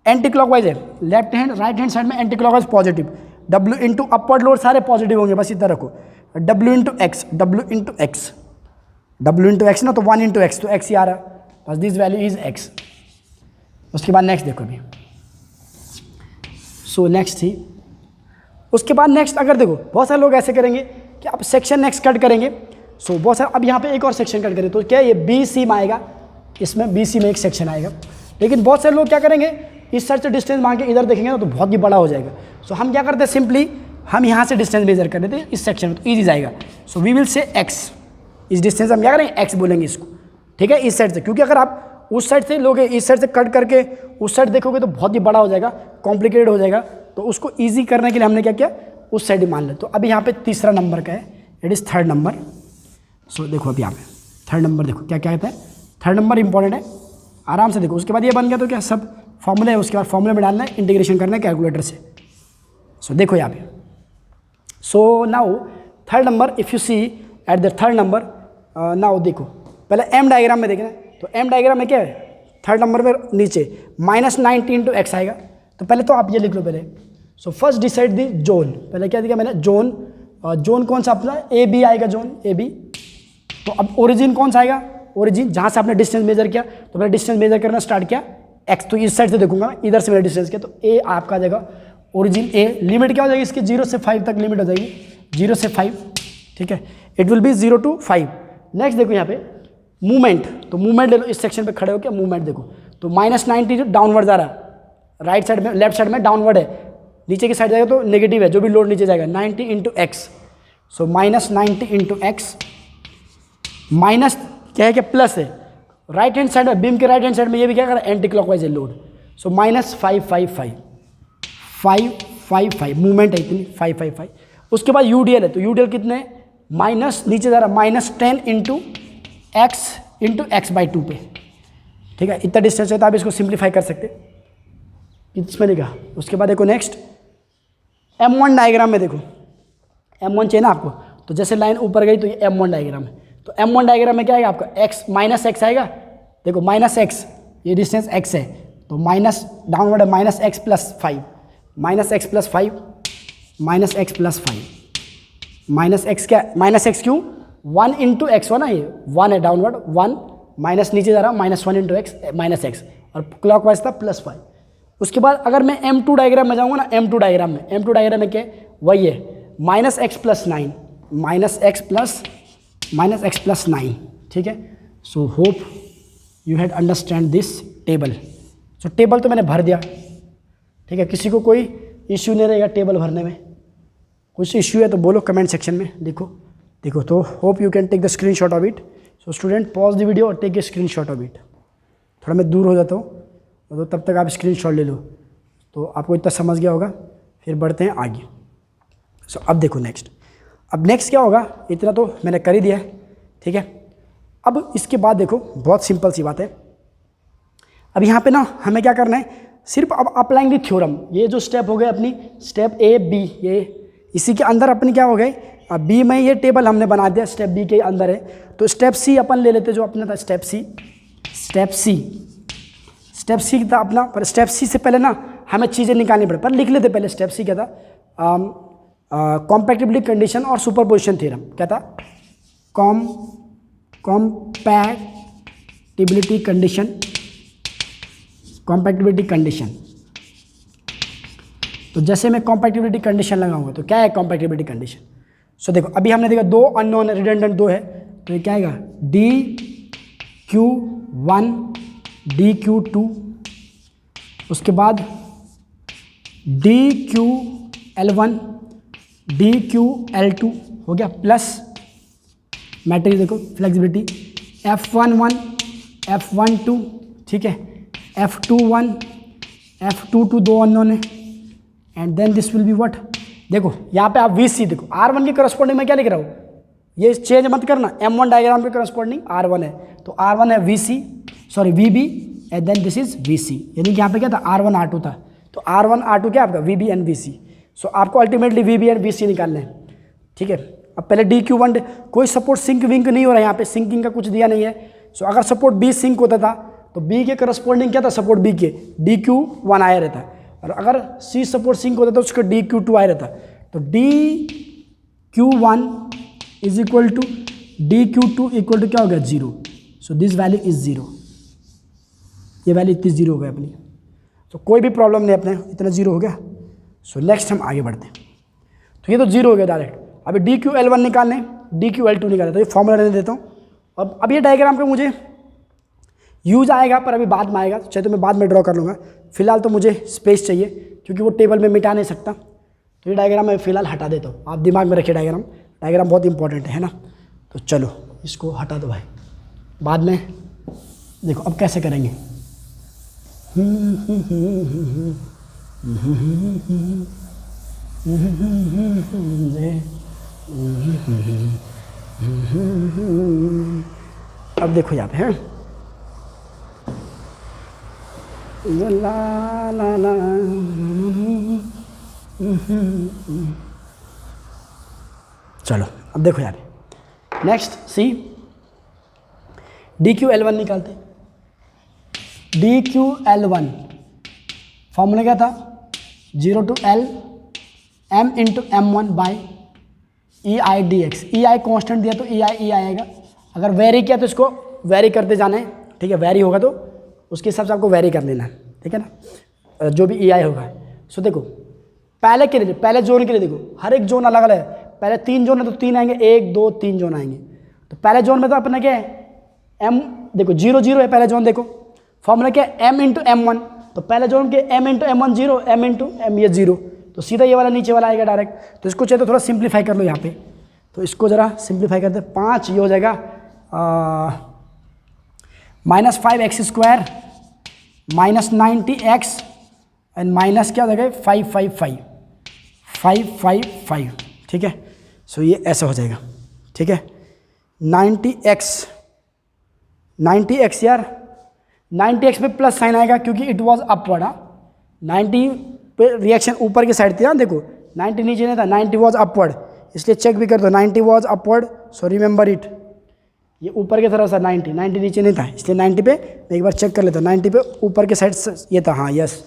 [SPEAKER 1] एंटी क्लॉकवाइज है, left hand right hand side में anti clockwise positive, W into upward load सारे पॉजिटिव होंगे, बस इतना रखो, W into x, W into x ना, तो 1 इंटू एक्स, तो x ही आ रहा, बस दिस वैल्यू इज x। उसके बाद नेक्स्ट देखो अभी, सो नेक्स्ट थी, उसके बाद नेक्स्ट अगर देखो बहुत सारे लोग ऐसे करेंगे कि आप सेक्शन नेक्स्ट कट करेंगे, सो बहुत सारे, अब यहाँ पे एक और सेक्शन कट करें तो क्या ये BC में आएगा, इसमें BC में एक सेक्शन आएगा। लेकिन बहुत सारे लोग क्या करेंगे, इस साइड से डिस्टेंस मांग के इधर देखेंगे ना तो बहुत ही बड़ा हो जाएगा, सो हम क्या करते हैं, सिंपली हम यहाँ से डिस्टेंस मेजर कर देते हैं इस सेक्शन में, तो ईजी जाएगा। So we will say x, इस डिस्टेंस हम क्या करेंगे x बोलेंगे इसको, ठीक है, इस साइड से, क्योंकि अगर आप उस साइड से लोगे, इस साइड से कट करके उस साइड देखोगे तो बहुत ही बड़ा हो जाएगा, कॉम्प्लिकेटेड हो जाएगा, तो उसको ईजी करने के लिए हमने क्या किया, उस साइड ही मान लिया। तो अभी यहाँ पे तीसरा नंबर का है, इट इज़ 3rd नंबर। सो देखो अभी यहाँ पे 3rd नंबर देखो क्या क्या कहता है, 3rd नंबर इंपॉर्टेंट है, आराम से देखो। उसके बाद ये बन गया तो क्या, सब फॉर्मूले है, उसके बाद फॉर्मूले में डालना है, इंटीग्रेशन करना है कैलकुलेटर से। सो देखो यहाँ पे, so now 3rd number, if you see at the 3rd number, now देखो पहले M डायग्राम में देखना है, तो M डायग्राम में क्या है, 3rd नंबर में नीचे -90 इंटू x आएगा, तो पहले तो आप ये लिख लो पहले। सो फर्स्ट डिसाइड दी जोन, पहले क्या दिया मैंने, जोन, जोन कौन सा अपना AB आएगा, जोन AB। तो अब ओरिजिन कौन सा आएगा, ओरिजिन जहाँ से आपने डिस्टेंस मेजर किया, तो मैंने डिस्टेंस मेजर करना स्टार्ट किया x, तो इस साइड से देखूंगा, इधर से मैंने डिस्टेंस किया, तो A आपका आ जाएगा ओरिजिन A। लिमिट क्या हो जाएगी इसकी, 0 से 5 तक लिमिट हो जाएगी, 0 से 5, ठीक है, it will B 0 to 5। Next देखो यहाँ पे मूवमेंट, तो मूवमेंट ले लो, इस सेक्शन पे खड़े हो क्या, मूवमेंट देखो, तो -90 जो डाउनवर्ड जा रहा है, राइट साइड में, लेफ्ट साइड में डाउनवर्ड है, नीचे की साइड जाएगा तो नेगेटिव है, जो भी लोड नीचे जाएगा 90 इंटू एक्स, सो -90 इंटू एक्स, माइनस क्या है, क्या प्लस है, राइट हैंड साइड में, बीम के राइट हैंड साइड में ये भी क्या कर रहा है, एंटी क्लॉकवाइज है लोड, सो -555 मूवमेंट है इतनी, 555। उसके बाद यूडीएल है, तो यूडीएल कितने, माइनस नीचे जा रहा है, -10 इंटू x/2 पे, ठीक है, इतना डिस्टेंस है, तो आप इसको सिंप्लीफाई कर सकते, इसमें लिखा। उसके बाद देखो नेक्स्ट M1 डायग्राम में देखो, M1 चाहिए ना आपको, तो जैसे लाइन ऊपर गई तो ये M1 डायग्राम है। तो M1 डायग्राम में क्या आएगा आपका x माइनस एक्स आएगा। देखो माइनस एक्स, ये डिस्टेंस x है तो माइनस डाउनवर्ड है minus x plus 5, minus x plus 5, minus x plus 5, minus x क्या, माइनस एक्स क्यों, 1 इंटू एक्स हो ना, ये 1 है डाउनवर्ड 1, माइनस नीचे जा रहा minus 1 into x minus x, और क्लॉक वाइज था प्लस 5। उसके बाद अगर मैं M2 डायग्राम में जाऊँगा ना, M2 डायग्राम में क्या वही है minus x plus 9, minus x plus 9, ठीक है। So hope you had understand this table. So table तो मैंने भर दिया, ठीक है। किसी को कोई इश्यू नहीं रहेगा टेबल भरने में, कुछ इश्यू है तो बोलो कमेंट सेक्शन में, देखो। तो hope you can take the screenshot of it. So student pause the video और take a screenshot of it. थोड़ा मैं दूर हो जाता हूँ तो तब तक आप स्क्रीनशॉट ले लो, तो आपको इतना समझ गया होगा। फिर बढ़ते हैं आगे। सो अब देखो नेक्स्ट, अब नेक्स्ट क्या होगा, इतना तो मैंने कर ही दिया है, ठीक है। अब इसके बाद देखो बहुत सिंपल सी बात है। अब यहाँ पे ना हमें क्या करना है, सिर्फ अब अप्लाइंग द थ्योरम। ये जो स्टेप हो गए अपनी स्टेप A B, ये इसी के अंदर अपनी क्या हो गए, अब B में ये टेबल हमने बना दिया, स्टेप B के अंदर है। तो स्टेप C अपन ले लेते जो अपना था स्टेप C था अपना। पर स्टेप C से पहले ना हमें चीज़ें निकालनी पड़े, पर लिख लेते पहले। स्टेप C क्या था, कॉम्पैटिबिलिटी कंडीशन और सुपरपोजिशन थ्योरम। क्या था, कॉम्पैटिबिलिटी कंडीशन। तो जैसे मैं कॉम्पैटिबिलिटी कंडीशन लगाऊंगा तो क्या है कॉम्पैटिबिलिटी कंडीशन। सो देखो अभी हमने देखा दो अननोन रिडंडेंट दो है, तो ये क्या आएगा DQ1 DQ2, उसके बाद DQL1 DQL2 हो गया, प्लस मैट्रिक्स देखो फ्लेक्सिबिलिटी F11 F12, ठीक है, F21 F22 दो अननोन है, and then this will be what. देखो यहाँ पे आप VC देखो, R1 के करस्पॉन्डिंग में क्या लिख रहा हूँ, ये चेंज मत करना, M1 डायग्राम के करस्पॉन्डिंग R1 है, तो R1 है VB, and then this is VC। यानी कि यहाँ पे क्या था R1 R2 था, तो R1 R2 क्या आपका VB एंड VC। सो आपको अल्टीमेटली VB एंड VC निकालना है, ठीक है। अब पहले DQ1, कोई सपोर्ट सिंक विंक नहीं हो रहा है यहाँ पे, सिंकिंग का कुछ दिया नहीं है। सो अगर सपोर्ट B सिंक होता था तो B के करस्पॉन्डिंग क्या था, सपोर्ट B के DQ1 आया रहता, और अगर C सपोर्ट सिंक होता तो उसका DQ2 आया रहता। तो DQ1 is equal to DQ2 equal to क्या हो गया 0। सो दिस वैल्यू इज 0, ये वैल्यू इतनी 0 हो गई अपनी। तो कोई भी प्रॉब्लम नहीं अपने, इतना 0 हो गया। सो नेक्स्ट हम आगे बढ़ते हैं। तो ये तो 0 हो गया डायरेक्ट। अभी DQL1 निकालने, DQL2 निकालने, तो ये फॉर्मूला रहने देता हूँ। अब ये डायग्राम पे मुझे यूज आएगा, पर अभी बाद में आएगा, चाहे तो मैं बाद में ड्रॉ कर लूँगा। फिलहाल तो मुझे स्पेस चाहिए क्योंकि वो टेबल में मिटा नहीं सकता, तो ये डायग्राम मैं फिलहाल हटा देता हूँ। आप दिमाग में रखिए डायग्राम बहुत इंपॉर्टेंट है ना। तो चलो इसको हटा दो भाई, बाद में देखो अब कैसे करेंगे। अब देखो यहाँ पे है ला ला ला, चलो अब देखो यहाँ पे नेक्स्ट C DQL1 निकालते। DQL1 फॉर्मूला क्या था, 0 to L M into M1 by EI DX। EI constant दिया तो EI आएगा, अगर वेरी किया तो इसको वेरी करते जाना है, ठीक है। वेरी होगा तो उसके हिसाब से आपको वेरी कर लेना है, ठीक है ना, जो भी EI होगा। सो देखो पहले के लिए, पहले जोन के लिए देखो, हर एक जोन अलग अलग है। पहले 3 जोन है तो 3 आएंगे, 1 2 3 जोन आएंगे। तो पहले जोन में तो अपना क्या है M, देखो 0 0 है पहले जोन। देखो फॉर्मूला क्या है M इंटू M1, तो पहले जोन के M into M1 0, M into M ये 0, तो सीधा ये वाला नीचे वाला आएगा डायरेक्ट। तो इसको चाहिए तो थोड़ा सिंप्लीफाई कर लो यहाँ पे, तो इसको ज़रा सिंप्लीफाई करते 5, ये हो जाएगा -5x² -90x एंड माइनस क्या हो जाएगा 555, ठीक है। सो ये ऐसा हो जाएगा, ठीक है। 90x यार, 90x में प्लस साइन आएगा क्योंकि इट वाज अपवर्ड, 90 पे रिएक्शन ऊपर की साइड थी ना, देखो 90 नीचे नहीं था, 90 वॉज अपवर्ड, इसलिए चेक भी कर दो 90 was upward, so remember it, ये ऊपर की तरफ था 90 नीचे नहीं था, इसलिए 90 पे मैं एक बार चेक कर लेता हूँ, 90 पे ऊपर के साइड ये था, हाँ यस,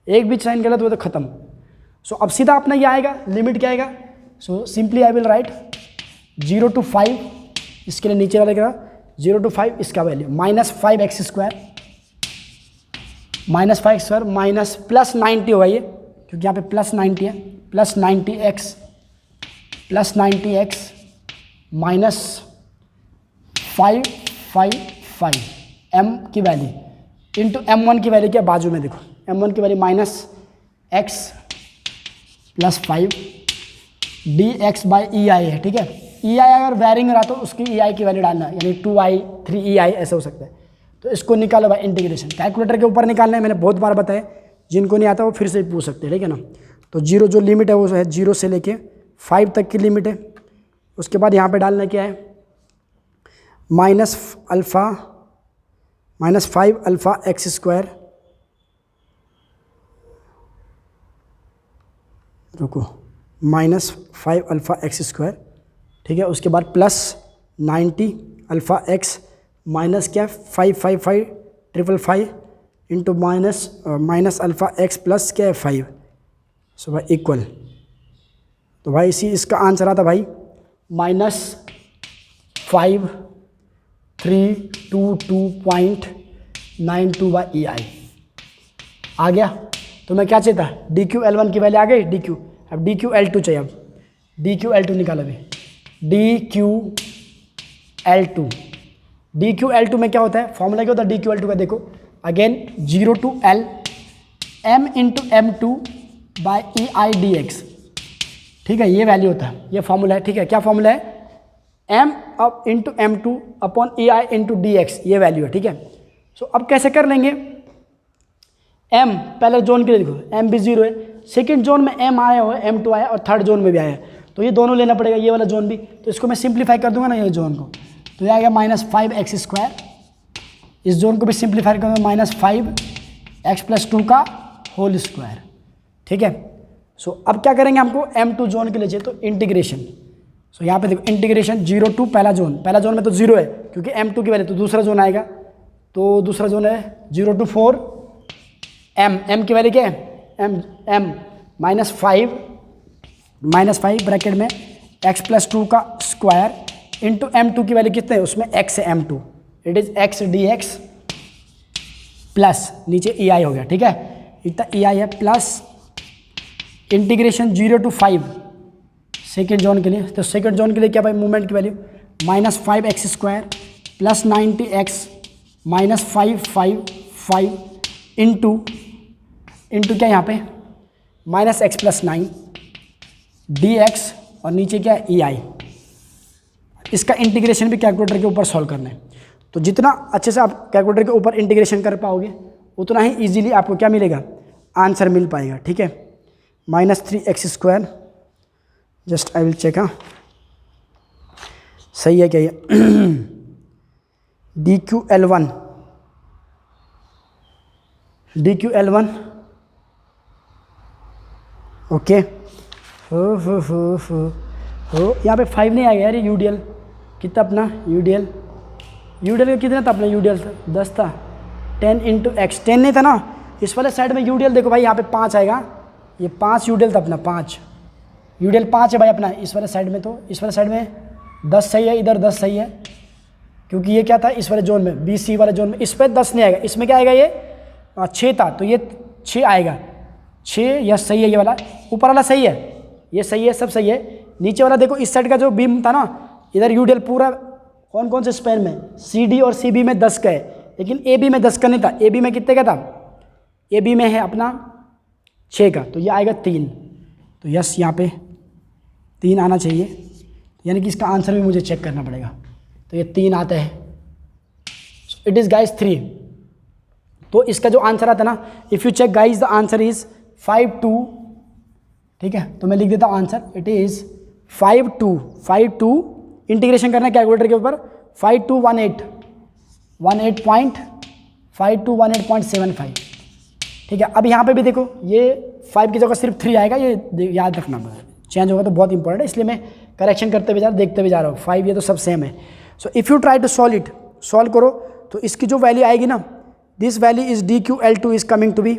[SPEAKER 1] एक भी साइन गलत हुआ तो खत्म। सो अब सीधा अपना ये आएगा, लिमिट क्या आएगा, so simply I will write 0 to 5, इसके लिए नीचे वाले का 0 to 5 इसका value -5x square minus plus 90 होगा ये, क्योंकि यहाँ पे प्लस 90 है, प्लस 90x माइनस 555 m की वैल्यू इंटू m1 की वैल्यू क्या बाजू में देखो, m1 की value -x + 5 dx by EI है, ठीक है। EI अगर वेरिंग रहा तो उसकी EI की वैल्यू डालना, यानी 2i 3EI ऐसा हो सकता है। तो इसको निकालो भाई, इंटीग्रेशन कैलकुलेटर के ऊपर निकालना है, मैंने बहुत बार बताया, जिनको नहीं आता वो फिर से पूछ सकते हैं, ठीक है ना। तो 0 जो लिमिट है वो है 0 से लेके 5 तक की लिमिट है। उसके बाद यहाँ पे डालना क्या है, -5α x², रुको, -5α x², ठीक है। उसके बाद प्लस 90α x माइनस क्या 555 into minus alpha x plus क्या है 5, सो भाई इक्वल। तो भाई इसी इसका आंसर आता भाई -5322.92/EI आ गया। तो मैं क्या चाहता, DQL1 की वैल्यू आ गई, DQ, अब DQL2 चाहिए, अब DQL2 निकालो अभी, DQL2 में क्या होता है, फॉर्मूला क्या होता है DQL2 का, देखो again 0 to L m into m2/EI dx, ठीक है, ये वैल्यू होता है, ये फॉर्मूला है, ठीक है। क्या फॉर्मूला है, m अब इंटू m2/EI इंटू dx, ये वैल्यू है, ठीक है। सो अब कैसे कर लेंगे, m पहले जोन के लिए देखो m भी 0 है, सेकेंड जोन में m आया हुआ है, m2 आया, और थर्ड जोन में भी आया है, तो ये दोनों लेना पड़ेगा, ये वाला जोन भी। तो इसको मैं सिंप्लीफाई कर दूंगा ना ये जोन को, तो ये आ गया -5x², इस जोन को भी सिंप्लीफाई कर दूंगा -5x+2 का होल स्क्वायर, ठीक है। सो अब क्या करेंगे, हमको m2 जोन के लिए चाहिए, तो इंटीग्रेशन। सो यहाँ पे देखो इंटीग्रेशन 0 to पहला जोन में तो 0 है, क्योंकि m2 की वैल्यू, तो दूसरा जोन आएगा, तो दूसरा जोन है 0 to 4 m की वैल्यू क्या है, m -5 ब्रैकेट में x+2 का स्क्वायर इंटू m2 की वैल्यू कितने है, उसमें x है m2, it is x dx plus नीचे EI हो गया, ठीक है, इतना EI है, plus integration 0 to 5 second zone के लिए। तो सेकेंड जोन के लिए क्या भाई, मूवमेंट की value -5x² plus 90x -555 into क्या यहाँ पे -x+9 dx, और नीचे क्या है EI। इसका इंटीग्रेशन भी कैलकुलेटर के ऊपर सॉल्व करना है, तो जितना अच्छे से आप कैलकुलेटर के ऊपर इंटीग्रेशन कर पाओगे उतना ही इजीली आपको क्या मिलेगा, आंसर मिल पाएगा, ठीक है। -3x², just I will check, हाँ सही है क्या ये DQL1 ओके, हो यहाँ पे 5 नहीं आ गया यार, ये UDL कितना अपना UDL का कितना था अपना, UDL 10 था, 10 इंटू x, 10 नहीं था ना, इस वाले साइड में UDL देखो भाई, यहाँ पे 5 आएगा, ये 5 UDL था अपना, 5 UDL 5 है भाई अपना इस वाले साइड में, तो इस वाले साइड में 10 सही है, इधर 10 सही है, क्योंकि ये क्या था इस वाले जोन में, BC वाले जोन में, इस पर 10 नहीं आएगा, इसमें क्या आएगा, ये 6 था, तो ये 6 आएगा, 6 यस सही है, ये वाला ऊपर वाला सही है, ये सही है, सब सही है। नीचे वाला देखो, इस साइड का जो बीम था ना, इधर UDL पूरा कौन कौन से स्पैन में, CD और CB में 10 का है, लेकिन AB में 10 का नहीं था, AB में कितने का था, AB में है अपना 6 का, तो ये आएगा 3, तो यस यहाँ पे 3 आना चाहिए, यानी कि इसका आंसर भी मुझे चेक करना पड़ेगा, तो ये 3 आता है, इट इज़ गाइज 3। तो इसका जो आंसर आता है ना, if you check guys the answer is 52, ठीक है, तो मैं लिख देता हूँ आंसर, इट इज़ 52 इंटीग्रेशन करना है कैलकुलेटर के ऊपर, 5218.75, ठीक है। अब यहाँ पे भी देखो ये 5 की जगह सिर्फ 3 आएगा, ये याद रखना, चेंज होगा तो बहुत इंपॉर्टेंट है, इसलिए मैं करेक्शन करते हुए जा रहा हूँ, देखते हुए जा रहा हूँ। 5 ये तो सब सेम है। So if you try to solve it, solve करो तो इसकी जो वैल्यू आएगी ना, this value is DQL2 is coming to be,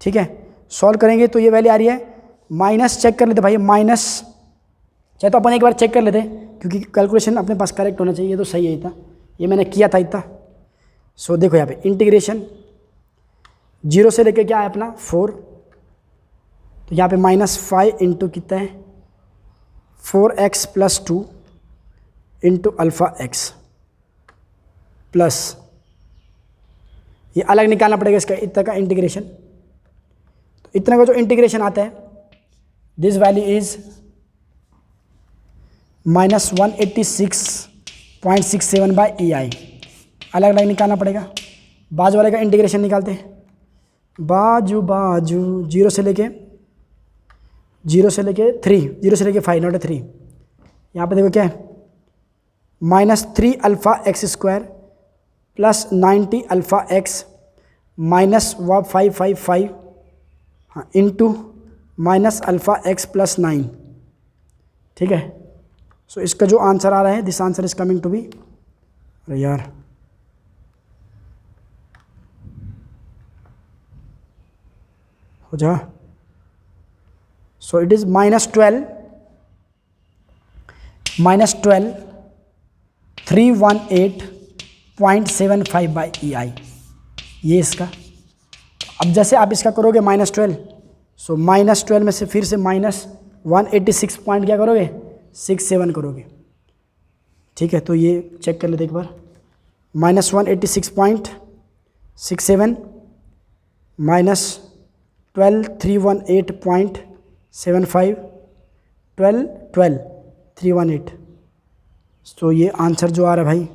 [SPEAKER 1] ठीक है। सॉल्व करेंगे तो ये वैल्यू आ रही है माइनस, चेक कर लेते भाई, माइनस, चाहे तो अपन एक बार चेक कर लेते क्योंकि कैलकुलेशन अपने पास करेक्ट होना चाहिए। ये तो सही है इतना, ये मैंने किया था इतना। सो देखो यहाँ पे इंटीग्रेशन 0 से लेके क्या है अपना 4, तो यहाँ पे -5 इंटू कितना है 4x + 2 into alpha x plus, ये अलग निकालना पड़ेगा इसका इतना का इंटीग्रेशन। तो इतना का जो इंटीग्रेशन आता है, दिस वैल्यू इज -186.67/EI, अलग अलग निकालना पड़ेगा। बाजू वाले का इंटीग्रेशन निकालते हैं, बाजू 0 से लेके 3, 0 से लेके 5 नॉट 3। यहाँ पे देखो क्या है -3 alpha x² plus 90 alpha x minus 555 हाँ into minus alpha x plus 9, ठीक है। सो इसका जो आंसर आ रहा है, this answer is coming to be, अरे यार हो जा, सो इट इज -12 318.75/EI, ये इसका। अब जैसे आप इसका करोगे -12, सो -12 में से फिर से -186 पॉइंट क्या करोगे 67 करोगे, ठीक है। तो ये चेक कर लेते एक बार, -186.67 -12318.75 12318, तो ये आंसर जो आ रहा है भाई,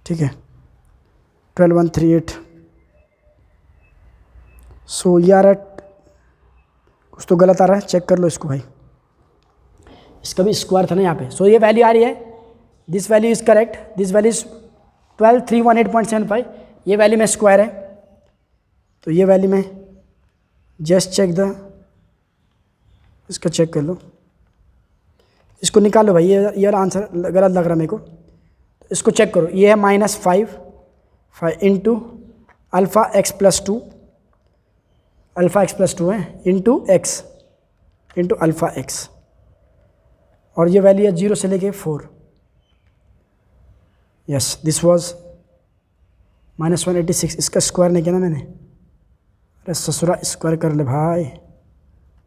[SPEAKER 1] ठीक है 12138। सो ये आ रहा है, कुछ तो गलत आ रहा है, चेक कर लो इसको भाई, इसका भी स्क्वायर था ना यहाँ पे। सो ये वैल्यू आ रही है, this value is correct, this value is 12318.75, ये वैल्यू में स्क्वायर है। तो ये वैल्यू में जस्ट चेक द, इसका चेक कर लो, इसको निकालो भाई, ये वाला आंसर गलत लग रहा है मेरे को। तो इसको चेक करो, ये है -5 into alpha x plus 2, alpha x plus 2 है into x into alpha x, और ये वैल्यू है 0 से लेके 4। यस दिस वाज -186, इसका स्क्वायर नहीं किया ना मैंने, अरे ससुरा स्क्वायर कर ले भाई,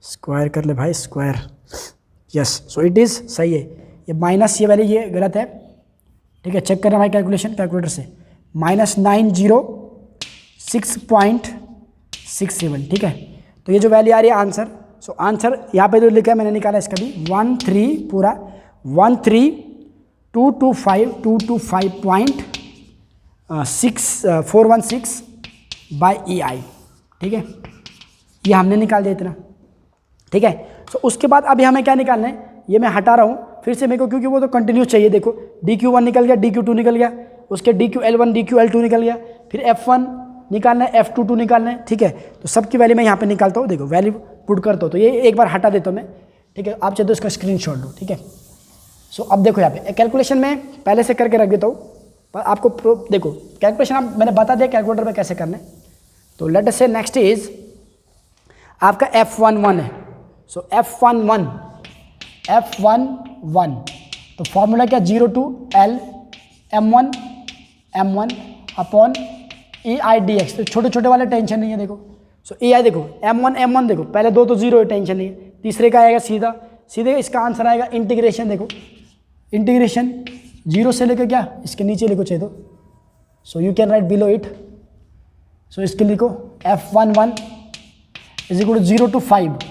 [SPEAKER 1] स्क्वायर कर ले भाई, square. Yes so it is सही है, ये माइनस ये वैल्यू ये गलत है, ठीक है। चेक करना भाई कैलकुलेशन, कैलकुलेटर से, -906.67, ठीक है। तो ये जो वैल्यू आ रही है आंसर, सो आंसर यहाँ पे जो लिखा है मैंने निकाला इसका भी 13225.416/EI, ठीक है। ये हमने निकाल दिया इतना, ठीक है। सो उसके बाद अभी हमें क्या निकालना है, ये मैं हटा रहा हूँ फिर से मेरे को, क्योंकि वो तो कंटिन्यूस चाहिए। देखो DQ1 निकल गया, DQ2 निकल गया, उसके DQL1 DQL2 निकल गया, फिर F1 निकालना है, F22 निकालना है, ठीक है। तो सबकी वैल्यू मैं यहाँ पे निकालता हूँ, देखो वैल्यू पुट करता हूँ, तो ये एक बार हटा देता हूँ मैं, ठीक है। आप चाहे तो इसका स्क्रीनशॉट लो, ठीक है। सो अब देखो यहाँ पे कैलकुलेशन में पहले से करके रख देता हूँ, पर आपको देखो कैलकुलेशन आप मैंने बता दिया कैलकुलेटर में कैसे करना है। तो लेट अस से नेक्स्ट इज आपका F11 है। सो F11 तो फॉर्मूला क्या, 0 to L m1 upon EI/dx। तो छोटे छोटे वाले टेंशन नहीं है, देखो। सो EI देखो m1 देखो, पहले 2 तो 0 है, टेंशन नहीं है। तीसरे का आएगा सीधे इसका आंसर आएगा इंटीग्रेशन, देखो इंटीग्रेशन 0 से लेकर क्या इसके नीचे लिखो चाहे तो, so you can write below it. So इसके लिखो F11 is equal to 0 to 5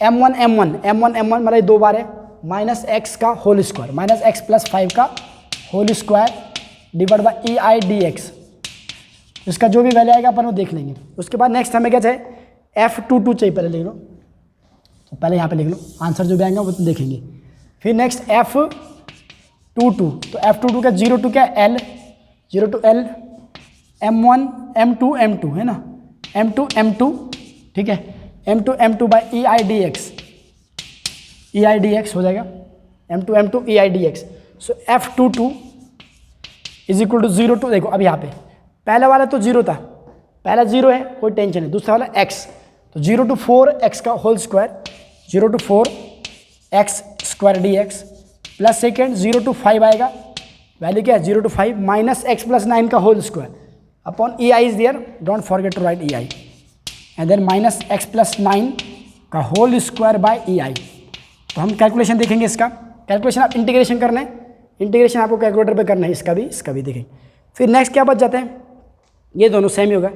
[SPEAKER 1] m1 मतलब 2 बार है, -x का होल स्क्वायर, -x प्लस 5 का whole square divide by EI/dx। इसका जो भी वैल्यू आएगा अपन वो देख लेंगे। उसके बाद नेक्स्ट हमें क्या चाहिए, F22 चाहिए, पहले लिख लो, तो पहले यहाँ पे लिख लो, आंसर जो भी आएगा वो देखेंगे। फिर नेक्स्ट F22, तो F22 का 0 to क्या L, 0 to L M1 M2 M2 है ना, M2 M2, ठीक है, M2 M2 by E I dx हो जाएगा, M2 M2 E I dx। So F22 is equal to 0 to, देखो अब यहाँ पे पहला वाला तो 0 था, पहला 0 है, कोई टेंशन नहीं, दूसरा वाला x, तो 0 टू 4 x का whole square, 0 to 4 x square dx plus second 0 to 5 आएगा, वैल्यू क्या है 0 टू 5 माइनस x प्लस 9 का whole square upon E I is there, don't forget to write E I, and then minus x plus 9 का whole square by E I। तो हम calculation देखेंगे इसका, calculation आप इंटीग्रेशन करना है, इंटीग्रेशन आपको कैलकुलेटर पे करना है, इसका भी देखेंगे। फिर नेक्स्ट क्या बच जाता है, ये दोनों सेम ही होगा,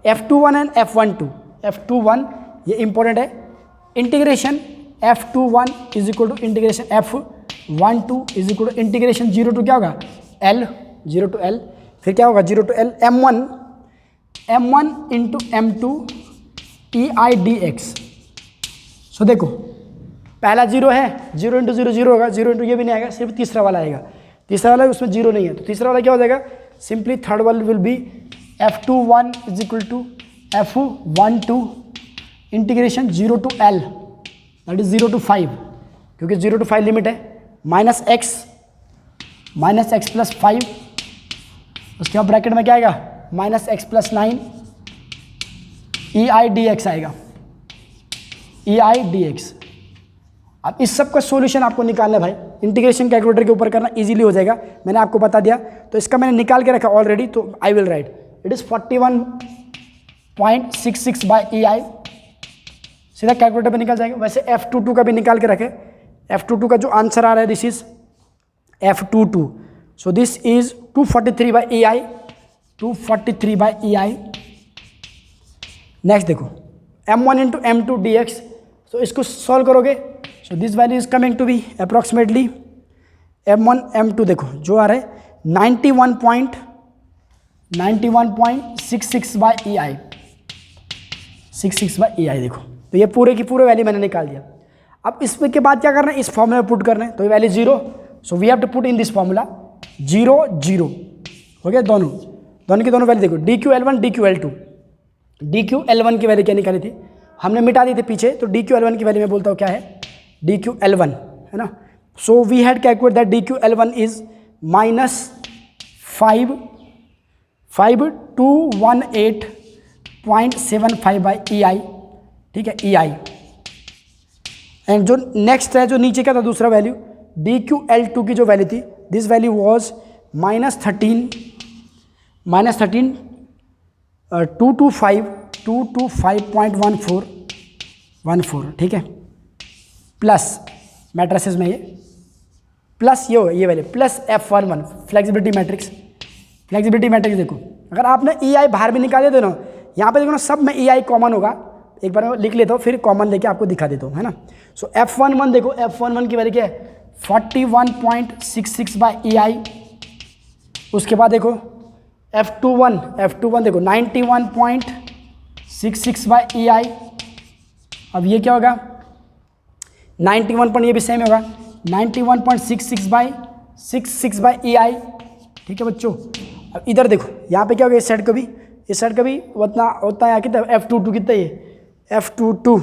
[SPEAKER 1] F21 एंड F12, F21 ये इंपॉर्टेंट है, integration F21 is equal to integration F12 is equal to integration 0 to क्या होगा L, 0 टू L, फिर क्या होगा 0 to L M1 into M2 E I dx। सो देखो पहला 0 है, 0 इंटू 0 0 होगा, 0 इंटू ये भी नहीं आएगा, सिर्फ तीसरा वाला आएगा, तीसरा वाला उसमें 0 नहीं है, तो तीसरा वाला क्या हो जाएगा, सिंपली थर्ड वाला will be F21 is equal to F12 integration 0 to L, that is 0 to 5, क्योंकि 0 टू 5 लिमिट है, माइनस x प्लस 5, उसके बाद ब्रैकेट में क्या आएगा minus x plus 9 E I dx आएगा, E I dx। अब इस सब का सॉल्यूशन आपको निकालना है भाई, इंटीग्रेशन कैलकुलेटर के ऊपर करना इजीली हो जाएगा, मैंने आपको बता दिया, तो इसका मैंने निकाल के रखा ऑलरेडी, तो I will write it is 41.66 by E I, सीधा कैलकुलेटर पे निकल जाएगा। वैसे F22 का भी निकाल के रखे, F22 का जो आंसर आ रहा है this is F22, so this is 243 by E I, 243 by E I। Next देखो M1 into M2 dx, so इसको सॉल्व करोगे, so this value is coming to be approximately M1 M2 देखो जो आ रहा है 91.66 by E I, 66 by E I देखो, तो ये पूरे की पूरे वैल्यू मैंने निकाल दिया। अब इसमें के बाद क्या करना है, इस फॉर्मूला में पुट करना है, तो ये value 0, so we have to put in this formula 0 0 हो गया, दोनों की दोनों वैल्यू देखो, DQL1 DQL2, DQL1 की वैल्यू क्या निकाली थी, हमने मिटा दी थी पीछे, तो DQL1 की वैल्यू मैं बोलता हूँ क्या है DQL1 है ना, so we had calculate that DQL1 is minus 5218.75 by E I, ठीक है E I। एंड जो नेक्स्ट है, जो नीचे का था दूसरा वैल्यू DQL2 की जो वैल्यू थी, दिस वैल्यू वॉज -13 225.14, ठीक है, प्लस मैट्रिसेस में ये प्लस ये होगा, ये value plus F11 flexibility matrix देखो, अगर आपने E I बाहर भी निकाल देते ना, यहाँ पे देखो ना सब में E I कॉमन होगा, एक बार मैं लिख लेता हूँ फिर कॉमन लेके आपको दिखा देता हूँ, है ना। सो F11 देखो, F11 की वैल्यू क्या है 41.66 बाई E I, उसके बाद देखो F21 देखो 91.66 बाई E I, अब ये क्या होगा 91 पर, ये भी सेम होगा 91.66 बाई 66 बाई E I, ठीक है बच्चों। अब इधर देखो यहाँ पे क्या होगा, इस साइड को भी उतना यहाँ कितना F22 कितना ये F22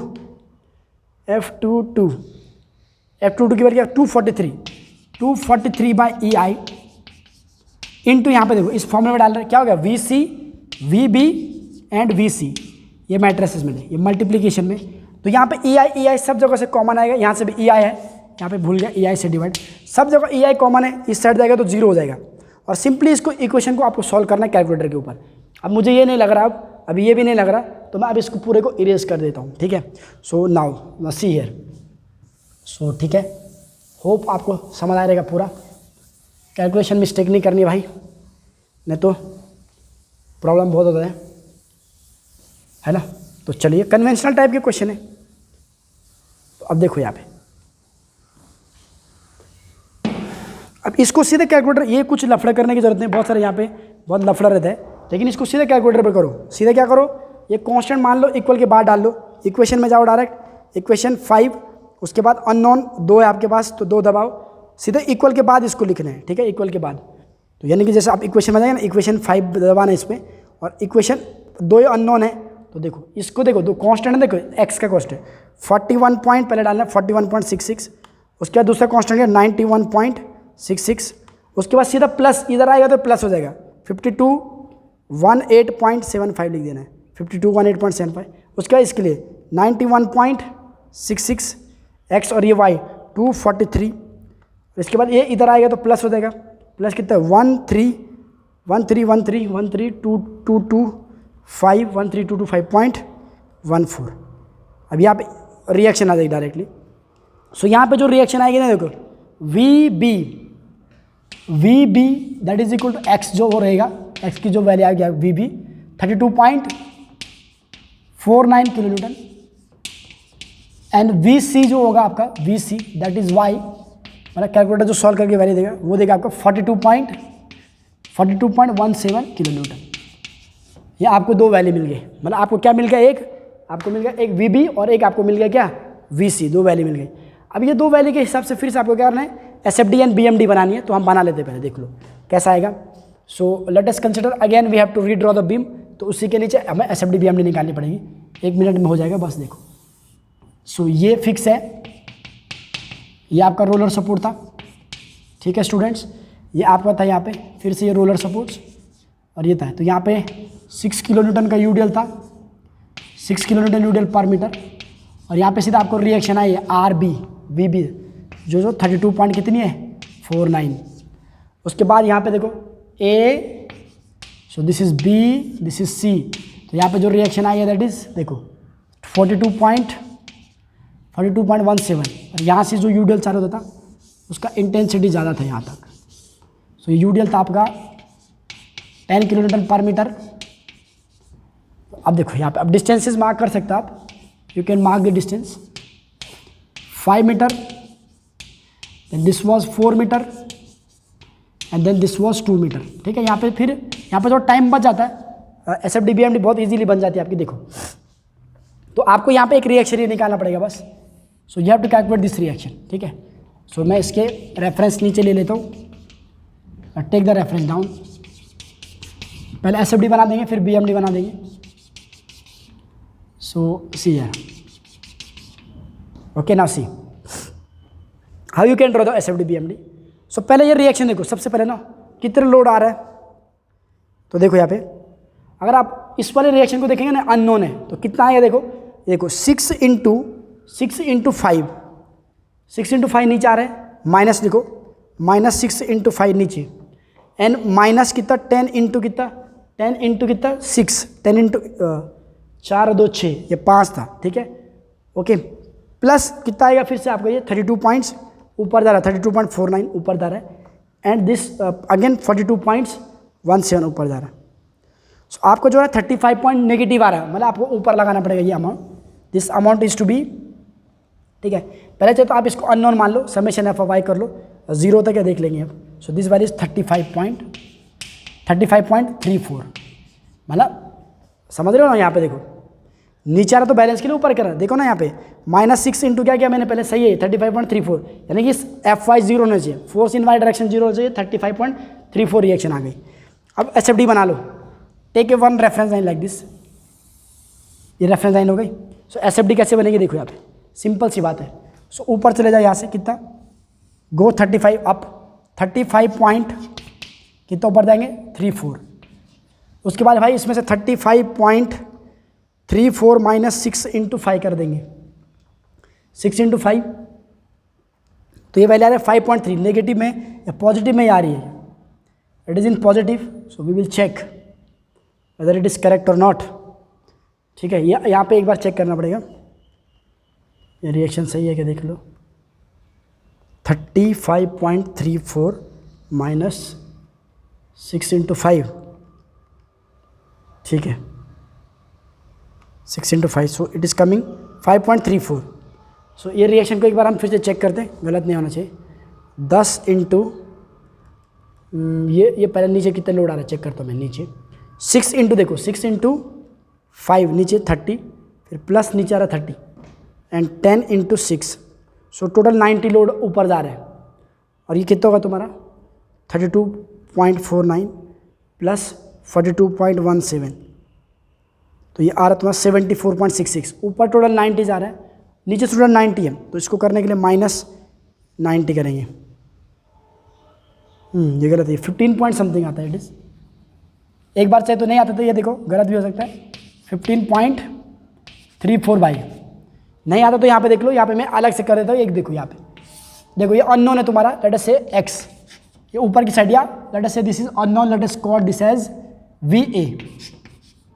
[SPEAKER 1] की वैल्यू क्या 243 बाई E I इंटू यहाँ पे देखो इस फॉर्मूले में डाल रहे हैं, क्या हो गया VC VB एंड VC, ये मैट्रिसेस में ये मल्टीप्लिकेशन में, तो यहाँ पे E I सब जगह से कॉमन आएगा, यहाँ से भी E I है, यहाँ पे भूल गया E I से डिवाइड, सब जगह E I कॉमन है, इस साइड जाएगा तो 0 हो जाएगा, और सिंपली इसको इक्वेशन को आपको सॉल्व करना है कैलकुलेटर के ऊपर। अब मुझे ये नहीं लग रहा, अभी ये भी नहीं लग रहा, तो मैं अब इसको पूरे को इरेज कर देता हूँ, ठीक है। सो नाउ सी हियर, सो ठीक है, होप आपको समझ आ रहेगा पूरा, कैलकुलेशन मिस्टेक नहीं करनी भाई, नहीं तो प्रॉब्लम बहुत होता है ना। तो चलिए कन्वेंशनल टाइप के क्वेश्चन है, तो अब देखो यहाँ पे, अब इसको सीधे कैलकुलेटर, ये कुछ लफड़ा करने की जरूरत नहीं, बहुत सारे यहाँ पे बहुत लफड़ा रहता है, लेकिन इसको सीधे कैलकुलेटर पे करो। सीधे क्या करो, ये कांस्टेंट मान लो, इक्वल के बाद डाल लो, इक्वेशन में जाओ डायरेक्ट, इक्वेशन 5, उसके बाद अननोन 2 है आपके पास, तो 2 दबाओ, सीधे इक्वल के बाद इसको लिखना है, ठीक है, इक्वल के बाद, तो यानी कि जैसे आप इक्वेशन में जाएंगे ना, इक्वेशन 5 दबाना है इस पर, और इक्वेशन दो अननोन है, तो देखो इसको देखो, दो कांस्टेंट है, देखो एक्स का कॉस्ट है 41 पॉइंट पहले डालना है 41.66, उसके बाद दूसरा कांस्टेंट है 91.66, उसके बाद सीधा प्लस इधर आएगा तो प्लस हो जाएगा 5218.75 लिख देना है 5218.75, उसके बाद इसके लिए 91.66 एक्स और ये वाई 243, इसके बाद ये इधर आएगा तो प्लस हो जाएगा, प्लस कितना 1313132225 अब यहाँ पे रिएक्शन आ जाएगी डायरेक्टली। सो यहाँ पे जो रिएक्शन आएगी ना देखो V B that is equal to x जो वो रहेगा, एक्स की जो वैल्यू आएगी V B 32.49 kilo newton, and V C जो होगा आपका V C that is y, मतलब कैलकुलेटर जो सॉल्व करके वैल्यू देगा वो देगा आपको 42.17 किलो न्यूटन। ये आपको दो वैल्यू मिल गए, मतलब आपको क्या मिल गया, आपको मिल गया एक वी बी और एक आपको मिल गया क्या वी सी, दो वैल्यू मिल गई। अब ये दो वैल्यू के हिसाब से फिर से आपको क्या करना है, SFD एंड BMD बनानी है, तो हम बना लेते हैं, पहले देख लो कैसा आएगा। So let us consider again we have to redraw the beam, तो उसी के नीचे हमें SFD BMD निकालनी पड़ेगी, 1 मिनट में हो जाएगा बस। देखो सो ये फिक्स है, ये आपका रोलर सपोर्ट था, ठीक है स्टूडेंट्स, ये आपका था यहाँ पे, फिर से ये रोलर सपोर्ट्स और ये था, तो यहाँ पे 6 किलो न्यूटन का यूडीएल था, 6 किलो न्यूटन यूडीएल पर मीटर, और यहाँ पे सीधा आपको रिएक्शन आई है RB VB जो 32 पॉइंट कितनी है 49। उसके बाद यहाँ पे देखो A, so this is B, this is C, तो यहाँ पे जो रिएक्शन आई है दैट इज देखो 42.17, और यहाँ से जो यूडीएल चालू होता था उसका इंटेंसिटी ज़्यादा था यहाँ तक। सो यूडीएल था आपका 10 किलो न्यूटन पर मीटर। अब देखो यहाँ पे अब डिस्टेंसेस मार्क कर सकते हो आप, you can mark the distance 5 metre, then this was 4 metre and then this was 2 metre, ठीक है। यहाँ पे फिर यहाँ पे जो टाइम बच जाता है, SFD BMD बहुत इजीली बन जाती है आपकी। देखो तो आपको यहाँ पे एक रिएक्शन ये निकालना पड़ेगा बस, so you have to calculate this reaction, ठीक है। सो मैं इसके रेफरेंस नीचे ले लेता हूँ, टेक द रेफरेंस डाउन, पहले SFD बना देंगे फिर BMD बना देंगे। सो सी है, okay now see how you can draw the SFD BMD। सो पहले ये रिएक्शन देखो, सबसे पहले ना कितना लोड आ रहा है, तो देखो यहाँ पे अगर आप इस वाले रिएक्शन को देखेंगे ना अननोन है, तो कितना आएगा देखो 6 इंटू 5, 6 इंटू 5 नीचे आ रहा है, माइनस लिखो -6 इंटू 5 नीचे, एंड माइनस कितना 10 इंटू कितना 6, 10 इंटू 4 और 2 6, ये 5 था, ठीक है ओके। प्लस कितना आएगा फिर से आपका ये 32 पॉइंट्स ऊपर जा रहा है, 32.49 ऊपर जा रहा है, एंड दिस अगेन 42.17 ऊपर जा रहा है। सो आपको जो है 35 पॉइंट नेगेटिव आ रहा है, मतलब आपको ऊपर लगाना पड़ेगा ये amount, this amount is to be, ठीक है। पहले चलो तो आप इसको अननोन मान लो, समेशन एफ वाई कर लो, 0 तक क्या देख लेंगे अब। सो दिस वैल्यू इज 35.34, मतलब समझ रहे हो ना। यहाँ पे देखो नीचे आ रहा तो बैलेंस के लिए ऊपर कर रहा है, देखो ना यहाँ पे -6 इंटू क्या मैंने पहले, सही है 35.34, यानी कि FY 0 होना चाहिए, फोर्स इन वाई डायरेक्शन 0 होना चाहिए, 35.34 रिएक्शन आ गई। अब SFD बना लो, take a one reference line like this, ये रेफरेंस लाइन हो गई। सो SFD कैसे बनेगी देखो यहाँ पे, सिंपल सी बात है। सो ऊपर चले जाए यहाँ से, कितना गो 35 अप, 35 पॉइंट कितना ऊपर जाएंगे 34, उसके बाद भाई इसमें से 35.34 माइनस 6 इंटू 5 कर देंगे, 6 इंटू 5, तो ये वैल्यू आ रहा है 5.3, नेगेटिव में या पॉजिटिव में आ रही है, it is in positive, so we will check whether it is correct और नॉट, ठीक है। यहाँ पे एक बार चेक करना पड़ेगा ये रिएक्शन सही है क्या, देख लो 35.34 माइनस 6 इंटू 5, ठीक है 6 into 5, so it is coming 5.34। सो ये रिएक्शन को एक बार हम फिर से चेक करते हैं, गलत नहीं होना चाहिए। 10 इंटू ये पहले नीचे कितना लोड आ रहा है चेक करता हूँ मैं, नीचे 6 इंटू देखो 6 इंटू 5 नीचे 30, फिर प्लस नीचे आ रहा 30 and 10 into 6, so total 90 load ऊपर जा रहा है। और ये कितना होगा तुम्हारा 32.49 प्लस 42.17, तो ये आ रहा तुम्हारा 74.66। ऊपर टोटल 90 आ रहा है, नीचे टोटल 90 है, तो इसको करने के लिए -90 करेंगे। ये गलत है, 15 पॉइंट समथिंग आता है इट इज़। एक बार चाहे तो नहीं आता, तो ये देखो गलत भी हो सकता है। 15.34 बाई नहीं आता तो यहाँ पे देख लो, यहाँ पे मैं अलग से कर देता हूँ। एक देखो यहाँ पे, देखो ये अननोन है तुम्हारा, लेट अस से x, ये ऊपर की साइड, या let us say this is unknown, let us call this as VA,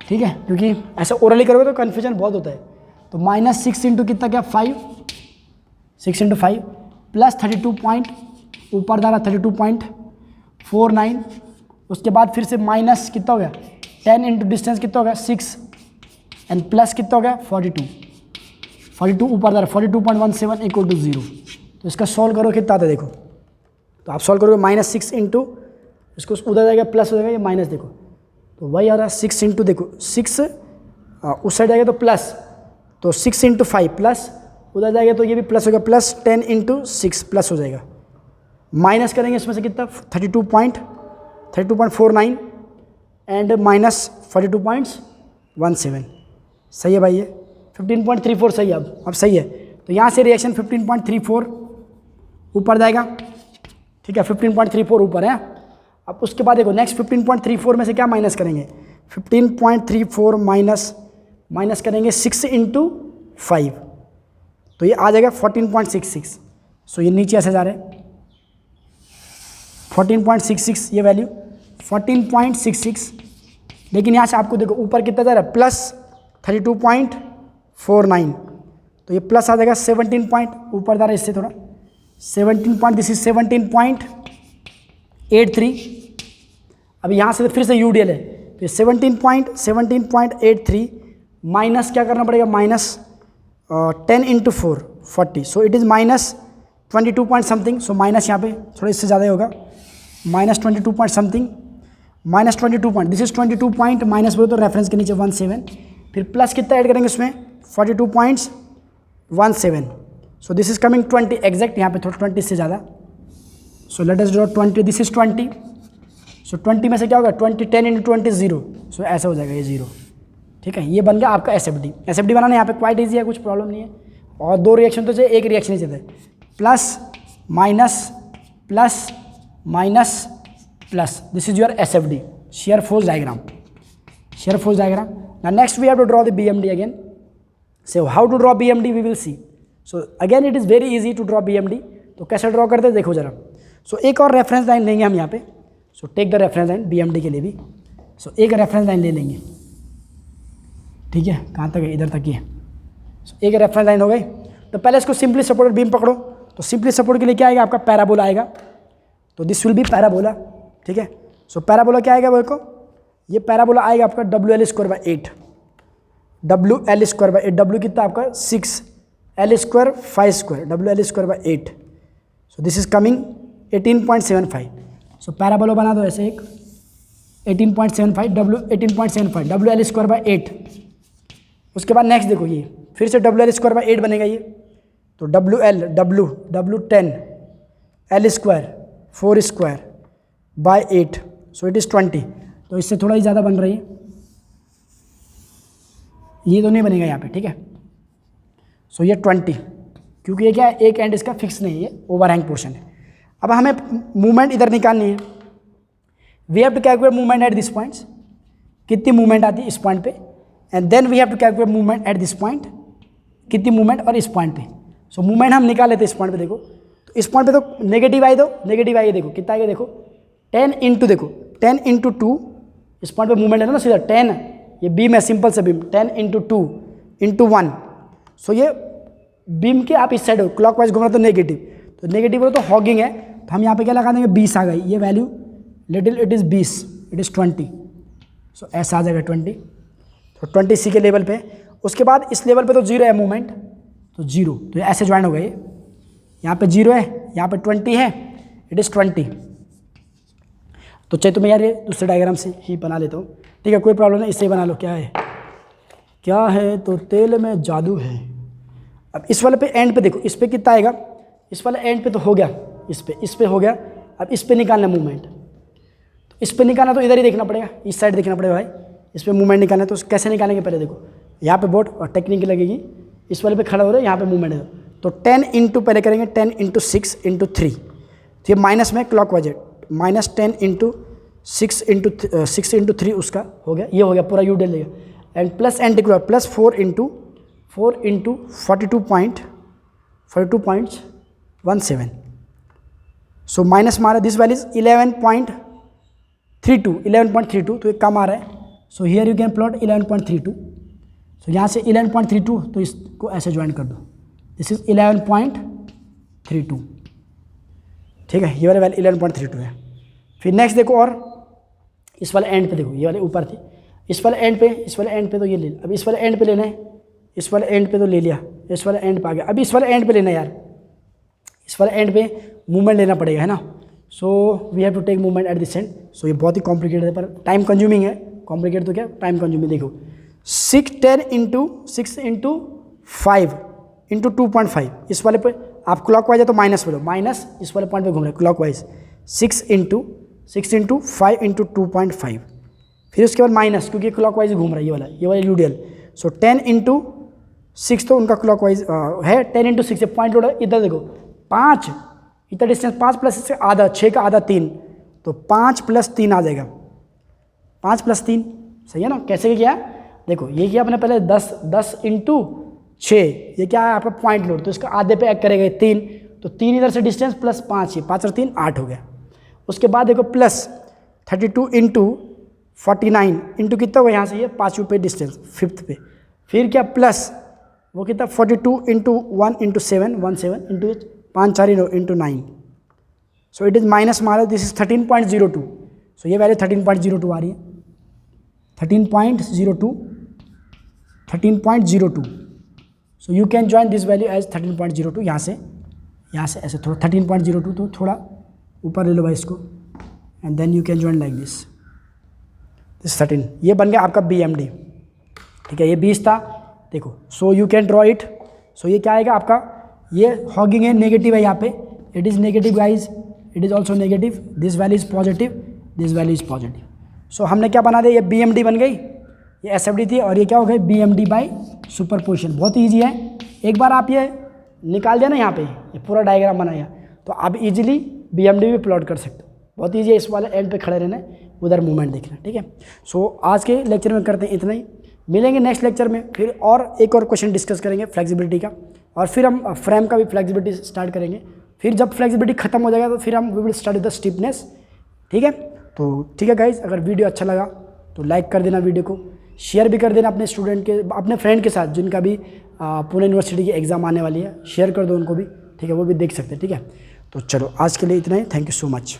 [SPEAKER 1] ठीक है, क्योंकि ऐसा ओरली करोगे तो कन्फ्यूजन बहुत होता है। तो -6 इंटू कितना क्या 5, 6 इंटू 5 प्लस 32 पॉइंट, ऊपर डाला 32.49, उसके बाद फिर से माइनस कितना हो गया 10 इंटू डिस्टेंस कितना हो गया 6 एंड प्लस कितना हो गया 42 ऊपर डाला 42.17 इक्वल टू 0। तो इसका सॉल्व करो कितना आता है देखो, तो आप सॉल्व करोगे -6 इंटू, इसको उधर जाएगा प्लस हो जाएगा, ये माइनस देखो, तो वही आ रहा है 6 इंटू, देखो 6 उस साइड जाएगा तो प्लस, तो 6 इंटू 5 प्लस, उधर जाएगा तो ये भी प्लस हो गया, प्लस 10 इंटू 6 प्लस हो जाएगा, माइनस करेंगे इसमें से कितना 32.49 एंड माइनस 42.17। सही है भाई, ये 15.34 सही है। अब सही है, तो यहाँ से रिएक्शन 15.34 ऊपर जाएगा, ठीक है, 15.34 ऊपर है। अब उसके बाद देखो नेक्स्ट 15.34 में से क्या माइनस करेंगे, 15.34 माइनस करेंगे 6 इंटू 5, तो ये आ जाएगा 14.66। सो ये नीचे ऐसे जा रहे हैं 14.66, ये वैल्यू 14.66, लेकिन यहाँ से आपको देखो ऊपर कितना जा रहा है +32.49, तो ये प्लस आ जाएगा 17 पॉइंट, ऊपर जा रहा है इससे थोड़ा 17 पॉइंट, दिस इज 17.83। अब यहाँ से फिर से UDL है, तो 17.83 माइनस क्या करना पड़ेगा, -10 into 4 40, so it is -22 point something. So minus यहाँ पे थोड़ा इससे ज़्यादा ही होगा, -22 point something, -22 point, this is 22 point, minus बोलो तो रेफरेंस के नीचे 17, फिर प्लस कितना ऐड करेंगे उसमें 42.17, सो दिस इज कमिंग 20 एग्जैक्ट, यहाँ पे थोड़ा 20 से ज़्यादा। सो let us draw 20, this is 20, सो 20 में से क्या होगा 20, 10 इंटू 20 0, सो ऐसा हो जाएगा ये 0, ठीक है। ये बन गया आपका SFD बनाना यहाँ पे क्वाइट ईजी है, कुछ प्रॉब्लम नहीं है। और दो रिएक्शन तो चाहिए, एक रिएक्शन ही चाहिए, plus minus plus minus plus, this is your SFD, shear force diagram, shear force diagram. Now next we have to draw the BMD again. So how to draw BMD we will see. So again it is very easy to draw BMD. तो कैसे draw करते हैं देखो जरा। सो एक और reference line लेंगे हम यहाँ पे, so take the reference line BMD के लिए भी। सो एक रेफरेंस लाइन ले लेंगे, ठीक है, कहाँ तक है, इधर तक ही है। सो एक रेफरेंस लाइन हो गई, तो पहले इसको सिंपली सपोर्टेड बीम पकड़ो, तो सिंपली सपोर्ट के लिए क्या आएगा आपका पैराबोला आएगा, तो दिस विल बी पैराबोला, ठीक है। सो पैराबोला क्या आएगा बोलो, ये पैराबोला आएगा आपका WL²/8, WL²/8, W कितना आपका 6, L² 5², WL²/8, so this is coming 18.75। So parabola बना दो ऐसे एक 18.75 WL²/8। उसके बाद नेक्स्ट देखो, ये फिर से WL²/8 बनेगा ये, तो W10 L² 4²/8, so it is 20, तो इससे थोड़ा ही ज़्यादा बन रही है, ये तो नहीं बनेगा यहाँ पे, ठीक है। सो ये 20, क्योंकि ये क्या है, एक एंड इसका फिक्स नहीं है, ये ओवरहैंग पोर्शन है। अब हमें मूवमेंट इधर निकालनी है, we have to calculate movement at this points, कितनी मूवमेंट आती है इस पॉइंट पे, and then we have to calculate movement at this point, कितनी मूवमेंट और इस पॉइंट पे। सो मूवमेंट हम निकाल लेते हैं इस पॉइंट पे, देखो तो इस पॉइंट पे तो नेगेटिव आई, देखो कितना आएगा, देखो 10 इंटू, देखो 10 इंटू 2, इस पॉइंट पे मूवमेंट है ना सीधा 10, ये बीम है सिंपल से बीम, 10 इंटू 2 इंटू 1, सो ये बीम के आप इस साइड हो क्लॉकवाइज घूम रहे तो नेगेटिव, तो नेगेटिव हो तो हॉगिंग है, तो हम यहाँ पे क्या लगा देंगे 20 आ गई ये value, little it is 20, it is 20, सो ऐसा आ जाएगा 20, तो 20 सी के लेवल पे। उसके बाद इस लेवल पे तो 0 है मूवमेंट, तो 0, तो ऐसे ज्वाइन हो गए, यहाँ पे 0 है, यहाँ पे 20 है, इट इज़ 20। तो चाहे तो मैं यार ये दूसरे डायग्राम से ही बना लेता हूँ, ठीक है, कोई प्रॉब्लम नहीं, इससे ही बना लो। क्या है तो तेल में जादू है। अब इस वाले पे एंड पे देखो, इस पे कितना आएगा, इस वाले एंड पे तो हो गया, इस पे हो गया, अब इस पे निकालना मूवमेंट, तो इस पर निकालना तो इधर ही देखना पड़ेगा, इस साइड देखना पड़ेगा भाई। इस पर मूवमेंट निकालना है तो कैसे निकालेंगे पहले देखो, यहाँ पे बोर्ड और टेक्निक लगेगी, इस वाले पे खड़ा हो रहा है, यहाँ पे मूवमेंट है तो 10 इंटू पहले करेंगे 10 इंटू 6 इंटू 3, तो ये माइनस में क्लॉक वाइज है, माइनस 10 इंटू 6 इंटू 3 उसका हो गया, ये हो गया पूरा यू डेल लेगा। And plus anticlock plus 4 into 42.17। So minus मारा, दिस वैल्यू इज 11.32, तो ये कम आ रहा है। So here you can plot 11.32। So यहाँ से 11.32 तो इसको ऐसे ज्वाइन कर दो, दिस इज 11.32, ठीक है, ये वाले वैल्यू 11.32 है। फिर नेक्स्ट देखो, और इस वाले एंड पे देखो, ये वाले ऊपर थी, इस वाले एंड पे तो ये ले, अब इस वाले एंड पे लेना है, इस वाले एंड पे तो ले लिया, इस वाले एंड पे आ गया, अब इस वाले एंड पे लेना है यार, इस वाले एंड पे मूवमेंट लेना पड़ेगा, है ना। So we have to take movement at this end. So ये बहुत ही कॉम्प्लिकेटेड है पर टाइम कंज्यूमिंग है, कॉम्प्लिकेटेड तो क्या टाइम कंज्यूमिंग। देखो 6 इंटू 5 इंटू 2.5, इस वाले पे आप क्लॉक वाइज है तो माइनस बोलो, माइनस इस वाले पॉइंट पे घूम रहे क्लॉक वाइज, 6 इंटू 5 इंटू 2.5, फिर उसके बाद माइनस, क्योंकि क्लॉक वाइज घूम रहा है ये वाला यूडियल। सो 10 इंटू 6 तो उनका क्लॉक वाइज है, 10 इंटू 6 पॉइंट लोड है, इधर देखो 5, इतना डिस्टेंस 5 प्लस इससे आधा, 6 का आधा 3, तो 5 प्लस 3 आ जाएगा, 5 प्लस 3 सही है ना। कैसे किया देखो, ये किया अपने पहले 10 इंटू 6, ये क्या है आपका पॉइंट लोड, तो इसका आधे पे ऐड करेंगे 3, तो 3 इधर से डिस्टेंस प्लस 5, ये 5 और 3 8 हो गया। उसके बाद देखो प्लस 32 इंटू 49 इंटू कितना हुआ यहाँ से, ये 5वीं पे डिस्टेंस 5th पे, फिर क्या प्लस वो कितना 42 into 1 into 7 17 into 5 4 into 9, so it is minus मारा, दिस इज 13.02। सो ये वैल्यू 13.02 आ रही है, 13.02। So you can join this value as 13.02, यहाँ से ऐसे थोड़ा 13.02, तो थोड़ा ऊपर ले लो भाई इसको, and then you can join like this 13, ये बन गया आपका BMD, ठीक है, ये 20 था देखो। So you can draw it. So ये क्या आएगा आपका, ये हॉगिंग है, नेगेटिव है यहाँ पे, it is negative guys, it is also negative, this value is positive, this value is positive. So हमने क्या बना दिया, ये BMD बन गई, ये SFD थी, और ये क्या हो गई BMD बाई सुपरपोजिशन। बहुत ईजी है, एक बार आप ये निकाल दिया ना यहाँ पे, ये पूरा डायग्राम बनाया, तो आप इजीली BMD भी प्लॉट कर सकते हो। बहुत ईजी है, इस वाले एंड पे खड़े रहना, उधर मूवमेंट देखना, ठीक है। सो आज के लेक्चर में करते हैं इतना ही, मिलेंगे नेक्स्ट लेक्चर में, फिर और एक और क्वेश्चन डिस्कस करेंगे फ्लेक्सिबिलिटी का, और फिर हम फ्रेम का भी फ्लेक्सिबिलिटी स्टार्ट करेंगे। फिर जब फ्लेक्सिबिलिटी खत्म हो जाएगा तो फिर हम we will start the stiffness, ठीक है। तो ठीक है गाइज, अगर वीडियो अच्छा लगा तो लाइक कर देना, वीडियो को शेयर भी कर देना अपने स्टूडेंट के, अपने फ्रेंड के साथ, जिनका भी पुणे यूनिवर्सिटी की एग्ज़ाम आने वाली है, शेयर कर दो उनको भी, ठीक है, वो भी देख सकते हैं, ठीक है। तो चलो आज के लिए इतना ही, थैंक यू सो मच।